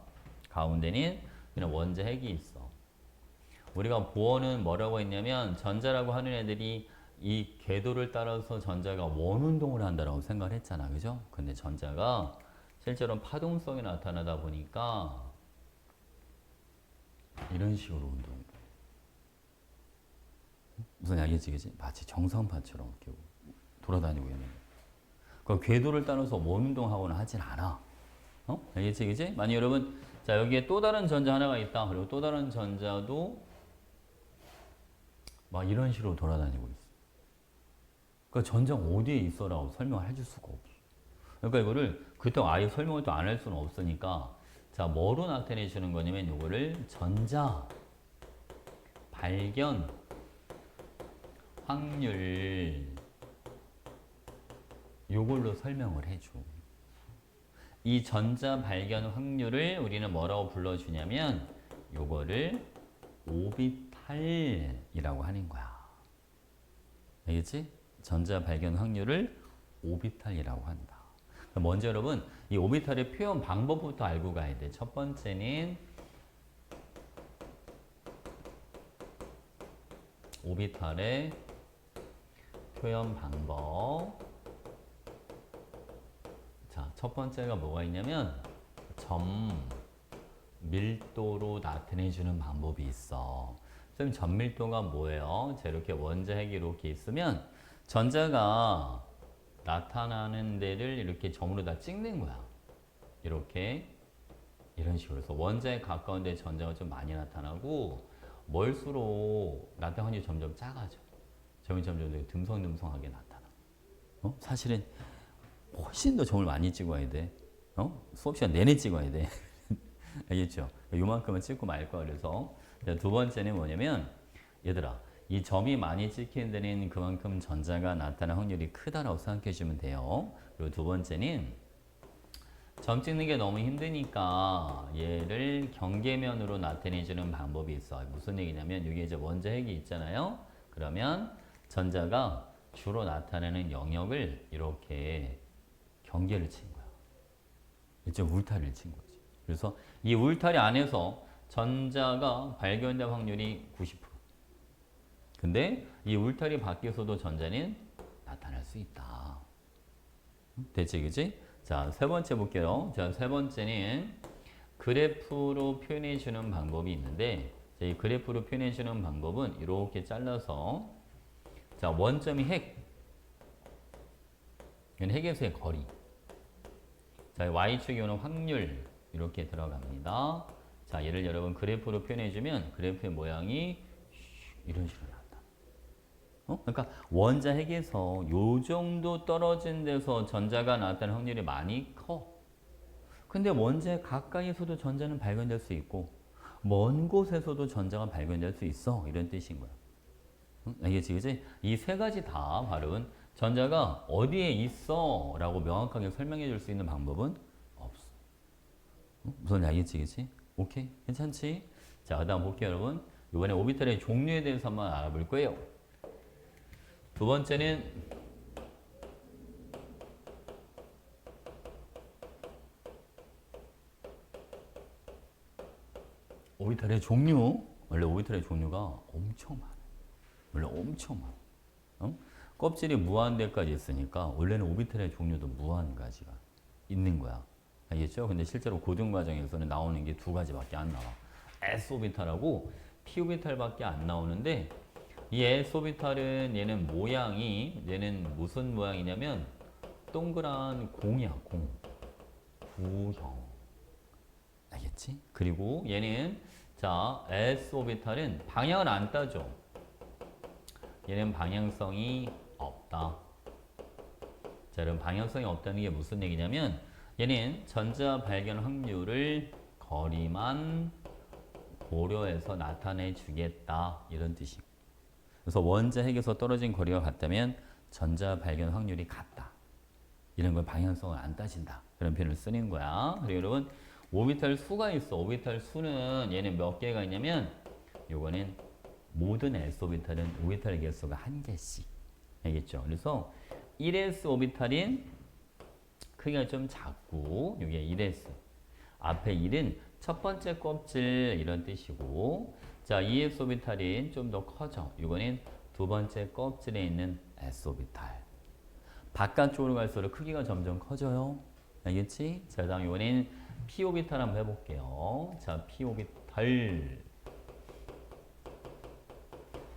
가운데는 그냥 원자 핵이 있어. 우리가 보어는 뭐라고 했냐면 전자라고 하는 애들이 이 궤도를 따라서 전자가 원운동을 한다라고 생각을 했잖아. 그죠? 근데 전자가 실제로는 파동성이 나타나다 보니까 이런 식으로 운동을 해. 무슨 알겠지, 그지? 마치 정상파처럼 이렇게 돌아다니고 있는 거야. 그 궤도를 따라서 원운동하거나 하진 않아. 알겠지, 그지? 만약 여러분, 자, 여기에 또 다른 전자 하나가 있다. 그리고 또 다른 전자도 막 이런 식으로 돌아다니고 있어. 그러니까 전자가 어디에 있어라고 설명을 해줄 수가 없어. 그러니까 이거를 그렇다고 아예 설명을 또 안 할 수는 없으니까 자, 뭐로 나타내 주는 거냐면 이거를 전자 발견 확률 요걸로 설명을 해줘. 이 전자 발견 확률을 우리는 뭐라고 불러주냐면 요거를 오비탈이라고 하는 거야. 알겠지? 전자 발견 확률을 오비탈이라고 한다. 먼저 여러분 이 오비탈의 표현 방법부터 알고 가야 돼. 첫 번째는 오비탈의 표현 방법. 자, 첫 번째가 뭐가 있냐면 점 밀도로 나타내주는 방법이 있어. 선생님 전밀도가 뭐예요? 자, 이렇게 원자 핵이 이렇게 있으면 전자가 나타나는 데를 이렇게 점으로 다 찍는 거야. 이렇게 이런 식으로 해서 원자에 가까운 데 전자가 좀 많이 나타나고 멀수록 나타나는 확률이 점점 작아져. 점점 듬성듬성하게 나타나. 사실은 훨씬 더 점을 많이 찍어야 돼. 수업 시간 내내 찍어야 돼. 알겠죠? 요만큼은 찍고 말 거야. 그래서 두 번째는 뭐냐면 얘들아 이 점이 많이 찍히는 데는 그만큼 전자가 나타날 확률이 크다라고 생각해 주면 돼요. 그리고 두 번째는 점 찍는 게 너무 힘드니까 얘를 경계면으로 나타내주는 방법이 있어. 무슨 얘기냐면 여기 이제 원자 핵이 있잖아요. 그러면 전자가 주로 나타내는 영역을 이렇게 경계를 친 거야. 일종 울타리를 친 거지. 그래서 이 울타리 안에서 전자가 발견될 확률이 90%. 근데 이 울타리 밖에서도 전자는 나타날 수 있다. 됐지, 그지? 자, 세 번째 볼게요. 자, 세 번째는 그래프로 표현해 주는 방법이 있는데, 자, 이 그래프로 표현해 주는 방법은 이렇게 잘라서, 자, 원점이 핵. 이건 핵에서의 거리. 자, Y축이 오는 확률. 이렇게 들어갑니다. 자, 얘를 여러분 그래프로 표현해 주면 그래프의 모양이 이런 식으로 나온다. 그러니까 원자 핵에서 요 정도 떨어진 데서 전자가 나타날 확률이 많이 커. 근데 원자 가까이에서도 전자는 발견될 수 있고 먼 곳에서도 전자가 발견될 수 있어. 이런 뜻인 거야. 알겠지, 그지? 이 세 가지 다 바로 전자가 어디에 있어 라고 명확하게 설명해 줄 수 있는 방법은 없어. 무슨 알겠지, 그지? 오케이? 괜찮지? 자, 그 다음 볼게요, 여러분. 이번에 오비탈의 종류에 대해서 한번 알아볼 거예요. 두 번째는 오비탈의 종류. 원래 오비탈의 종류가 엄청 많아. 원래 엄청 많아. 껍질이 무한대까지 있으니까 원래는 오비탈의 종류도 무한가지가 있는 거야. 알겠죠? 근데 실제로 고등과정에서는 나오는 게 두 가지밖에 안 나와. S오비탈하고 P오비탈밖에 안 나오는데 이 S오비탈은 얘는 모양이 얘는 무슨 모양이냐면 동그란 공이야, 공. 구형. 알겠지? 그리고 얘는 자, S오비탈은 방향을 안 따져. 얘는 방향성이 없다. 자, 여러분 방향성이 없다는 게 무슨 얘기냐면 얘는 전자 발견 확률을 거리만 고려해서 나타내 주겠다. 이런 뜻이. 그래서 원자 핵에서 떨어진 거리가 같다면 전자 발견 확률이 같다. 이런 걸 방향성을 안 따진다. 그런 표현을 쓰는 거야. 그리고 여러분 오비탈 수가 있어. 오비탈 수는 얘는 몇 개가 있냐면 요거는 모든 S오비탈은 오비탈 개수가 한 개씩. 알겠죠? 그래서 1S 오비탈인 크기가 좀 작고 이게 1S. 앞에 1은 첫 번째 껍질 이런 뜻이고 자, 2S 오비탈인 좀 더 커져. 이거는 두 번째 껍질에 있는 S 오비탈. 바깥쪽으로 갈수록 크기가 점점 커져요. 알겠지? 자, 다음 이번엔 P 오비탈 한번 해볼게요. 자, P 오비탈.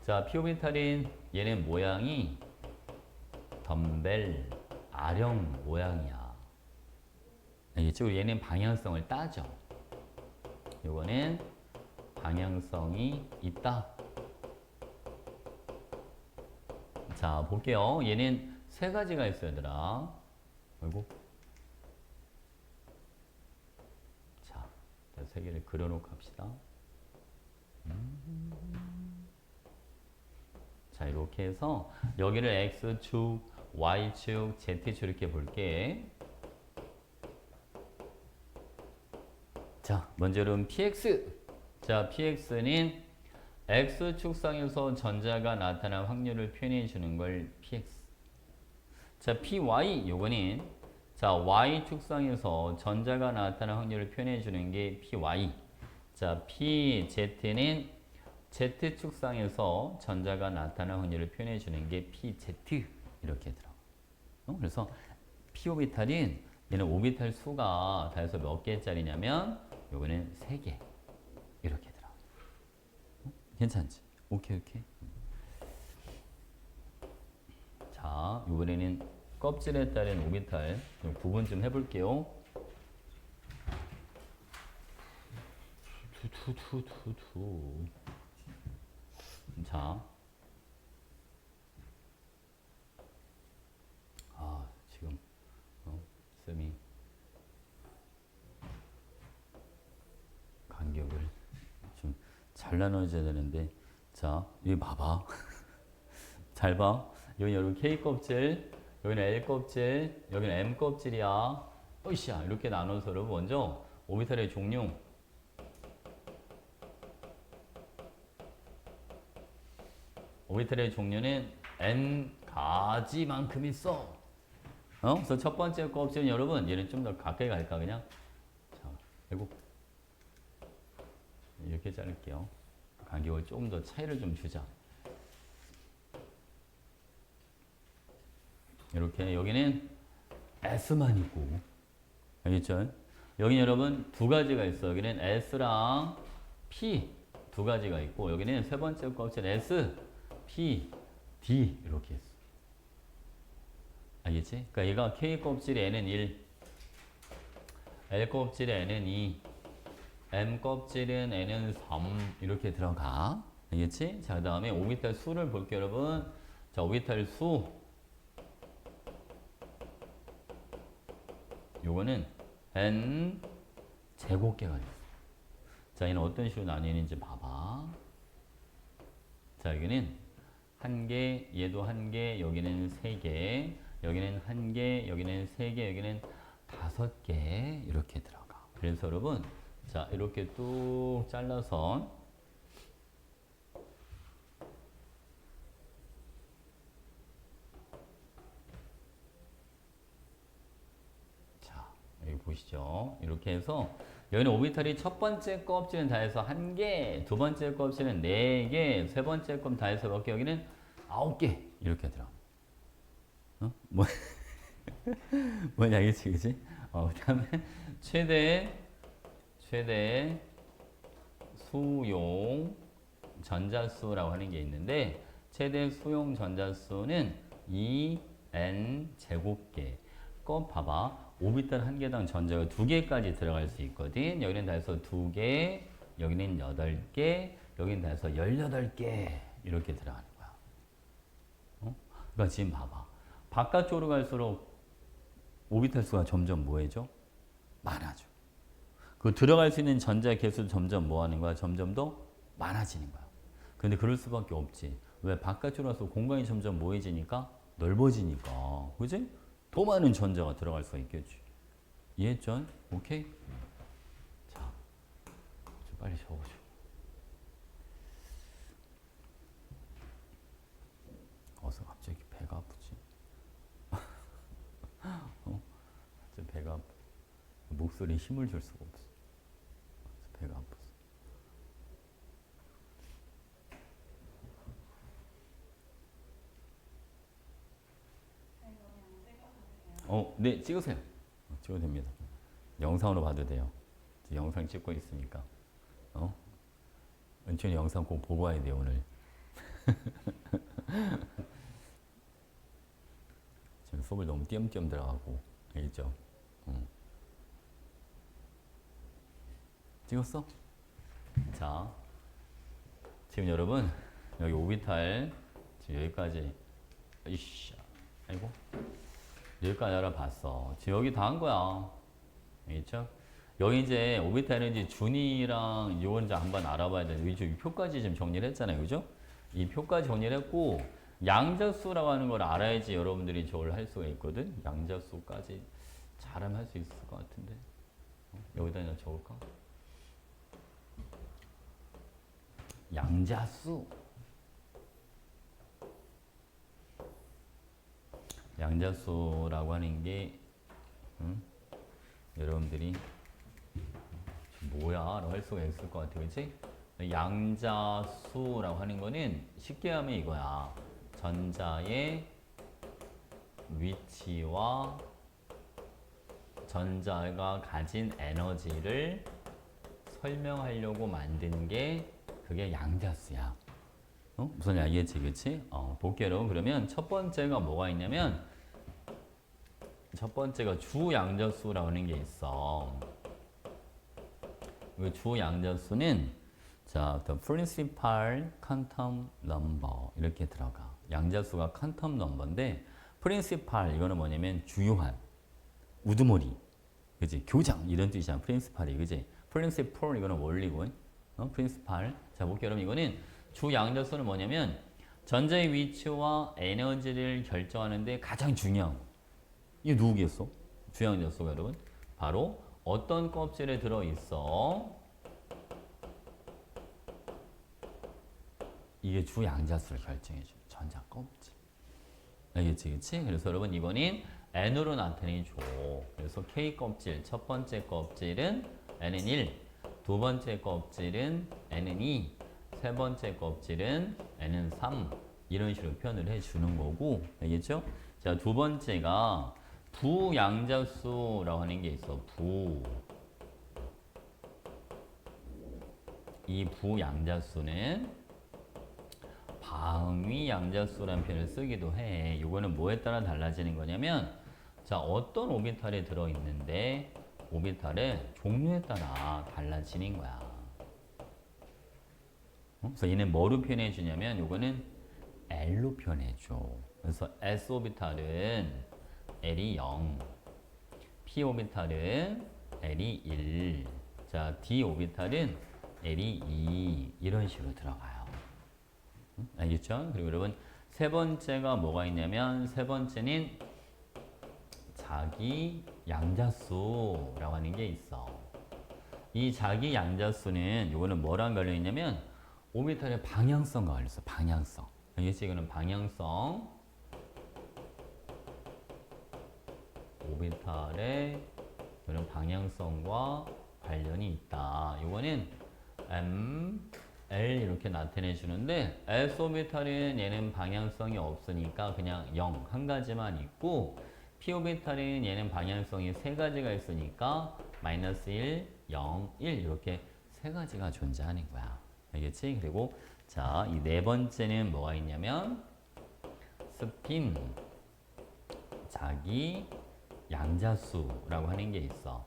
자, P 오비탈인 얘는 모양이 덤벨 아령 모양이야. 알겠죠? 얘는 방향성을 따져. 요거는 방향성이 있다. 자, 볼게요. 얘는 세 가지가 있어요, 얘들아. 아이고. 자, 세 개를 그려놓고 합시다. 자, 이렇게 해서 여기를 X축, Y축, Z축 이렇게 볼게. 자, 먼저 여러분 PX. 자, PX는 X축상에서 전자가 나타날 확률을 표현해 주는 걸 PX. 자, PY 요거는 자, y축상에서 전자가 나타날 확률을 표현해 주는 게 py. 자, pz는 z축상에서 전자가 나타날 확률을 표현해 주는 게 pz. 이렇게 들어. 그래서 p 오비탈은 얘는 오비탈 수가 다해서 몇 개짜리냐면 요거는 3개. 이렇게 들어. 괜찮지? 오케이. 자, 이번에는 껍질에 따른 오비탈 좀 구분 좀 해볼게요. 자, 지금 쌤이 간격을 좀 잘 나눠줘야 되는데, 자, 여기 봐봐. 잘 봐. 여기 여러분 K 껍질, 여기는 L 껍질, 여기는 M 껍질이야. 으쌰 이렇게 나눠서 여러분 먼저 오비탈의 종류. 오비탈의 종류는 N 가지만큼 있어. 그래서 첫 번째 껍질은 여러분 얘는 좀 더 가까이 갈까 그냥. 자, 그리고 이렇게 자를게요. 간격을 조금 더 차이를 좀 주자. 이렇게 여기는 S만 있고 알겠죠? 여기 여러분 두 가지가 있어. 여기는 S랑 P 두 가지가 있고 여기는 세 번째 껍질 S, P, D 이렇게 있어. 알겠지? 그러니까 얘가 K 껍질에 N은 1, L 껍질에 N은 2, M 껍질은 N은 3 이렇게 들어가. 알겠지? 자, 그 다음에 오비탈 수를 볼게요, 여러분. 자, 오비탈 수. 요거는 N 제곱개가 있어. 자, 얘는 어떤 식으로 나뉘는지 봐봐. 자, 여기는 한 개, 얘도 한 개, 여기는 세 개, 여기는 한 개, 여기는 세 개, 여기는 5개 이렇게 들어가. 그래서 여러분, 자, 이렇게 뚝 잘라서 자, 여기 보시죠. 이렇게 해서 여기는 오비탈이 첫 번째 껍질은 다 해서 1개, 두 번째 껍질은 4개, 세 번째 껍 다 해서 몇 개? 여기는 9개 이렇게 들어. 뭔지 알겠지, 그치? 그다음에 최대 수용 전자수라고 하는 게 있는데 최대 수용 전자수는 2n 제곱개. 거 봐봐. 오비탈 한 개당 전자가 2개까지 들어갈 수 있거든. 여기는 다 해서 2개, 여기는 8개, 여기는 다 해서 18개 이렇게 들어가는 거야. 그러니까 지금 봐봐. 바깥쪽으로 갈수록 오비탈 수가 점점 뭐해져? 많아져. 그 들어갈 수 있는 전자 개수 점점 뭐 하는 거야? 점점 더 많아지는 거야. 근데 그럴 수밖에 없지. 왜? 바깥으로 와서 공간이 점점 뭐해지니까 넓어지니까. 그지? 더 많은 전자가 들어갈 수가 있겠지. 이해했죠? 오케이? 자, 좀 빨리 적어줘. 어서 갑자기 배가 아프지? 갑자기 배가 아파. 목소리에 힘을 줄 수가 없어. 배가 아팠어. 네, 찍으세요. 찍어도 됩니다. 영상으로 봐도 돼요. 영상 찍고 있으니까. 은천이 영상 꼭 보고 와야 돼요, 오늘. 지금 수업을 너무 띄엄띄엄 들어가고. 알겠죠? 찍었어? 자, 지금 여러분 여기 오비탈 지금 여기까지 이씨, 아이고 여기까지 알아봤어. 지금 여기 다 한 거야. 알겠죠? 여기 이제 오비탈 에너지 준위랑 이건 이제 한번 알아봐야 돼. 이 표까지 지금 정리를 했잖아요, 그죠? 이 표까지 정리를 했고 양자수라고 하는 걸 알아야지 여러분들이 저걸 할 수가 있거든. 양자수까지 잘하면 할 수 있을 것 같은데 여기다 그냥 적을까? 양자수. 양자수라고 하는 게 응? 여러분들이 뭐야? 라고 할 수가 있을 것 같아. 그치? 양자수라고 하는 거는 쉽게 하면 이거야. 전자의 위치와 전자가 가진 에너지를 설명하려고 만든 게 그게 양자수야. 무슨 알겠지, 그치? 볼게요. 그러면 첫 번째가 뭐가 있냐면 첫 번째가 주양자수라고 하는 게 있어. 그 주양자수는 자, the principal quantum number 이렇게 들어가. 양자수가 퀀텀 넘버인데 principal 이거는 뭐냐면 주요한, 우두머리, 그지? 교장 이런 뜻이잖아. principal이, 그지? principal 이거는 원리고, principal. 자, 볼게요. 여러분 이거는 주양자수는 뭐냐면 전자의 위치와 에너지를 결정하는데 가장 중요한 거. 이게 누구겠어? 주양자수가 여러분 바로 어떤 껍질에 들어 있어? 이게 주양자수를 결정해줘. 전자 껍질. 알겠지, 그치? 그래서 여러분 이거는 N으로 나타내줘. 그래서 K 껍질, 첫 번째 껍질은 N은 1, 두 번째 껍질은 N은 2, 세 번째 껍질은 N은 3. 이런 식으로 표현을 해주는 거고, 알겠죠? 자, 두 번째가 부양자수라고 하는 게 있어. 이 부양자수는 방위 양자수라는 표현을 쓰기도 해. 이거는 뭐에 따라 달라지는 거냐면, 자, 어떤 오비탈에 들어있는데, 오비탈의 종류에 따라 달라지는 거야. 그래서 얘는 뭐로 표현해 주냐면, 요거는 L로 표현해 줘. 그래서 S 오비탈은 L이 0, P 오비탈은 L이 1, 자, D 오비탈은 L이 2, 이런 식으로 들어가요. 알겠죠? 그리고 여러분 세 번째가 뭐가 있냐면 세 번째는 자기 양자수라고 하는 게 있어. 이 자기 양자수는 이거는 뭐랑 관련 있냐면 오비탈의 방향성과 관련 있어. 방향성. 알겠지? 이거는 방향성. 오비탈의 이런 방향성과 관련이 있다. 이거는 L 이렇게 나타내 주는데 S 오비탈은 얘는 방향성이 없으니까 그냥 0 한 가지만 있고 P 오비탈은 얘는 방향성이 세 가지가 있으니까 마이너스 1, 0, 1 이렇게 세 가지가 존재하는 거야. 알겠지? 그리고 자, 이 네 번째는 뭐가 있냐면 스핀 자기 양자수라고 하는 게 있어.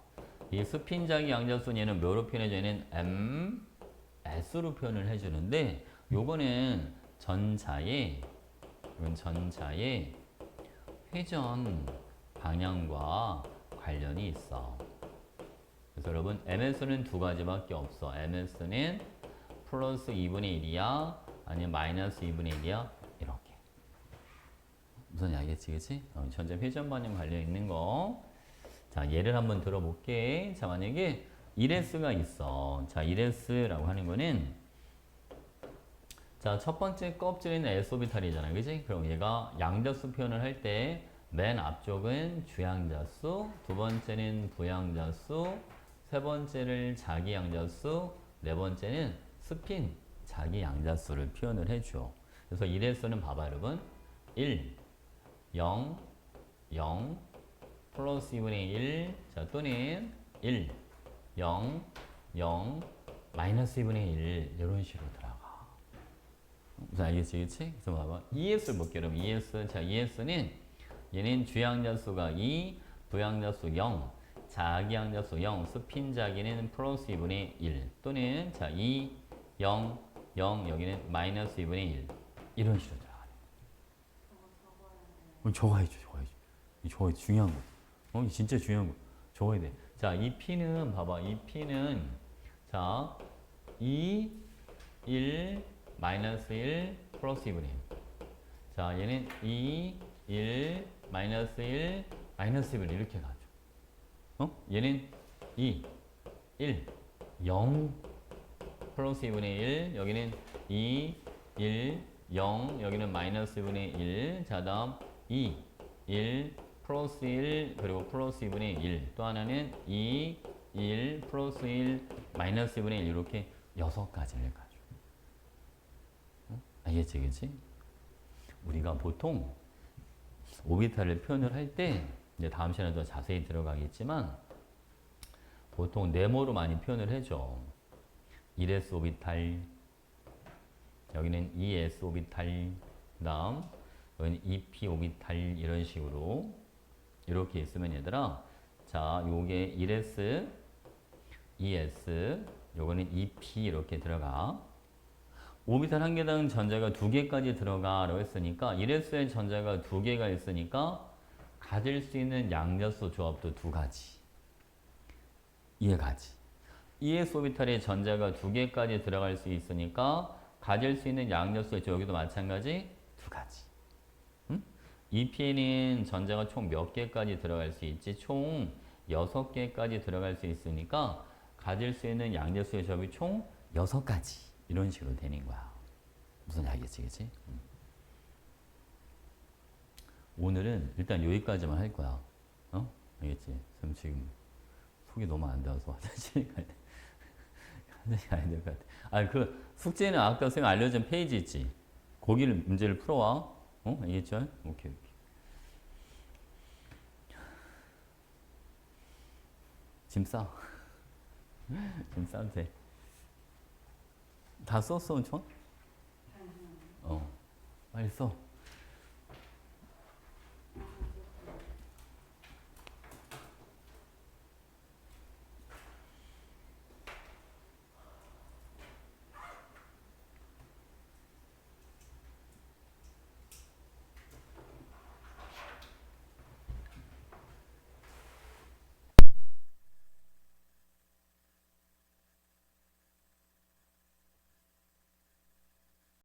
이 스핀 자기 양자수는 얘는 뭐로 표현해줘? 얘는 S로 표현을 해주는데 요거는 전자의 회전 방향과 관련이 있어. 그래서 여러분 MS는 두 가지밖에 없어. MS는 플러스 2분의 1이야 아니면 마이너스 2분의 1이야 이렇게. 무슨 이야기겠지, 그치? 전자 회전 방향 관련 있는 거. 자, 예를 한번 들어볼게. 자, 만약에 1S가 있어. 자, 1S라고 하는 거는 자, 첫 번째 껍질은 S오비탈이잖아. 그지? 그럼 얘가 양자수 표현을 할 때 맨 앞쪽은 주양자수, 두 번째는 부양자수, 세 번째를 자기양자수, 네 번째는 스핀 자기양자수를 표현을 해줘. 그래서 1S는 봐봐 여러분. 1, 0, 0, 플러스 2분의 1, 자, 또는 1, 0, 0, 마이너스 2분의 1 이런 식으로 들어가. 무슨 알겠지, 그치? 그래서 봐봐. ES를 볼게요, 여러분. ES. 자, ES는 얘는 주양자수가 2, 부양자수 0, 자기양자수 0, 스핀 자기는 플러스 2분의 1 또는 자, 2, 0, 0 여기는 마이너스 2분의 1 이런 식으로 들어가네. 적어야죠, 적어야죠. 이 적어야 중요한 거. 진짜 중요한 거. 적어야 돼. 자, 이 P는 봐봐. 이 P는 자, 2, 1, 마이너스 1, 플러스 2분의 1. 자, 얘는 2, 1, 마이너스 1, 마이너스 1 이렇게 가죠. 얘는 2, 1, 0, 플러스 2분의 1. 여기는 2, 1, 0. 여기는 마이너스 2분의 1. 자, 다음 2, 1, 플러스 1 그리고 플러스 2분의 1 또 하나는 2, 1 플러스 1 마이너스 2분의 1 이렇게 6가지를 가져. 응? 알겠지 그치? 우리가 보통 오비탈을 표현을 할 때 이제 다음 시간에 더 자세히 들어가겠지만 보통 네모로 많이 표현을 해줘. 1s 오비탈 여기는 2s 오비탈 그다음 여기는 2p 오비탈 이런 식으로 이렇게 있으면 얘들아 자 요게 1s 2s 요거는 2p 이렇게 들어가 오비탈 한 개당 전자가 2개까지 들어가라고 했으니까 1s의 전자가 2개가 있으니까 가질 수 있는 양자수 조합도 2가지 이해가지 2s 오비탈에 전자가 2개까지 들어갈 수 있으니까 가질 수 있는 양자수의 여기도 마찬가지 2가지. 응? 2p는 전자가 총 몇 개까지 들어갈 수 있지? 총 6개까지 들어갈 수 있으니까 가질 수 있는 양자수의 조합이 총 6가지. 이런 식으로 되는 거야. 무슨 알겠지, 그치? 오늘은 일단 여기까지만 할 거야. 어? 알겠지? 그럼 지금 속이 너무 안 좋아서 화장실 가야 돼. 화장실 가야 될 것 같아. 아, 그 숙제는 아까 선생님 알려준 페이지 있지? 거기를 문제를 풀어와. 어? 알겠죠? 오케이, 오케이. 짐 싸. 짐 싸도 돼. 다 썼어, 전? 잠시만요. 빨리 써.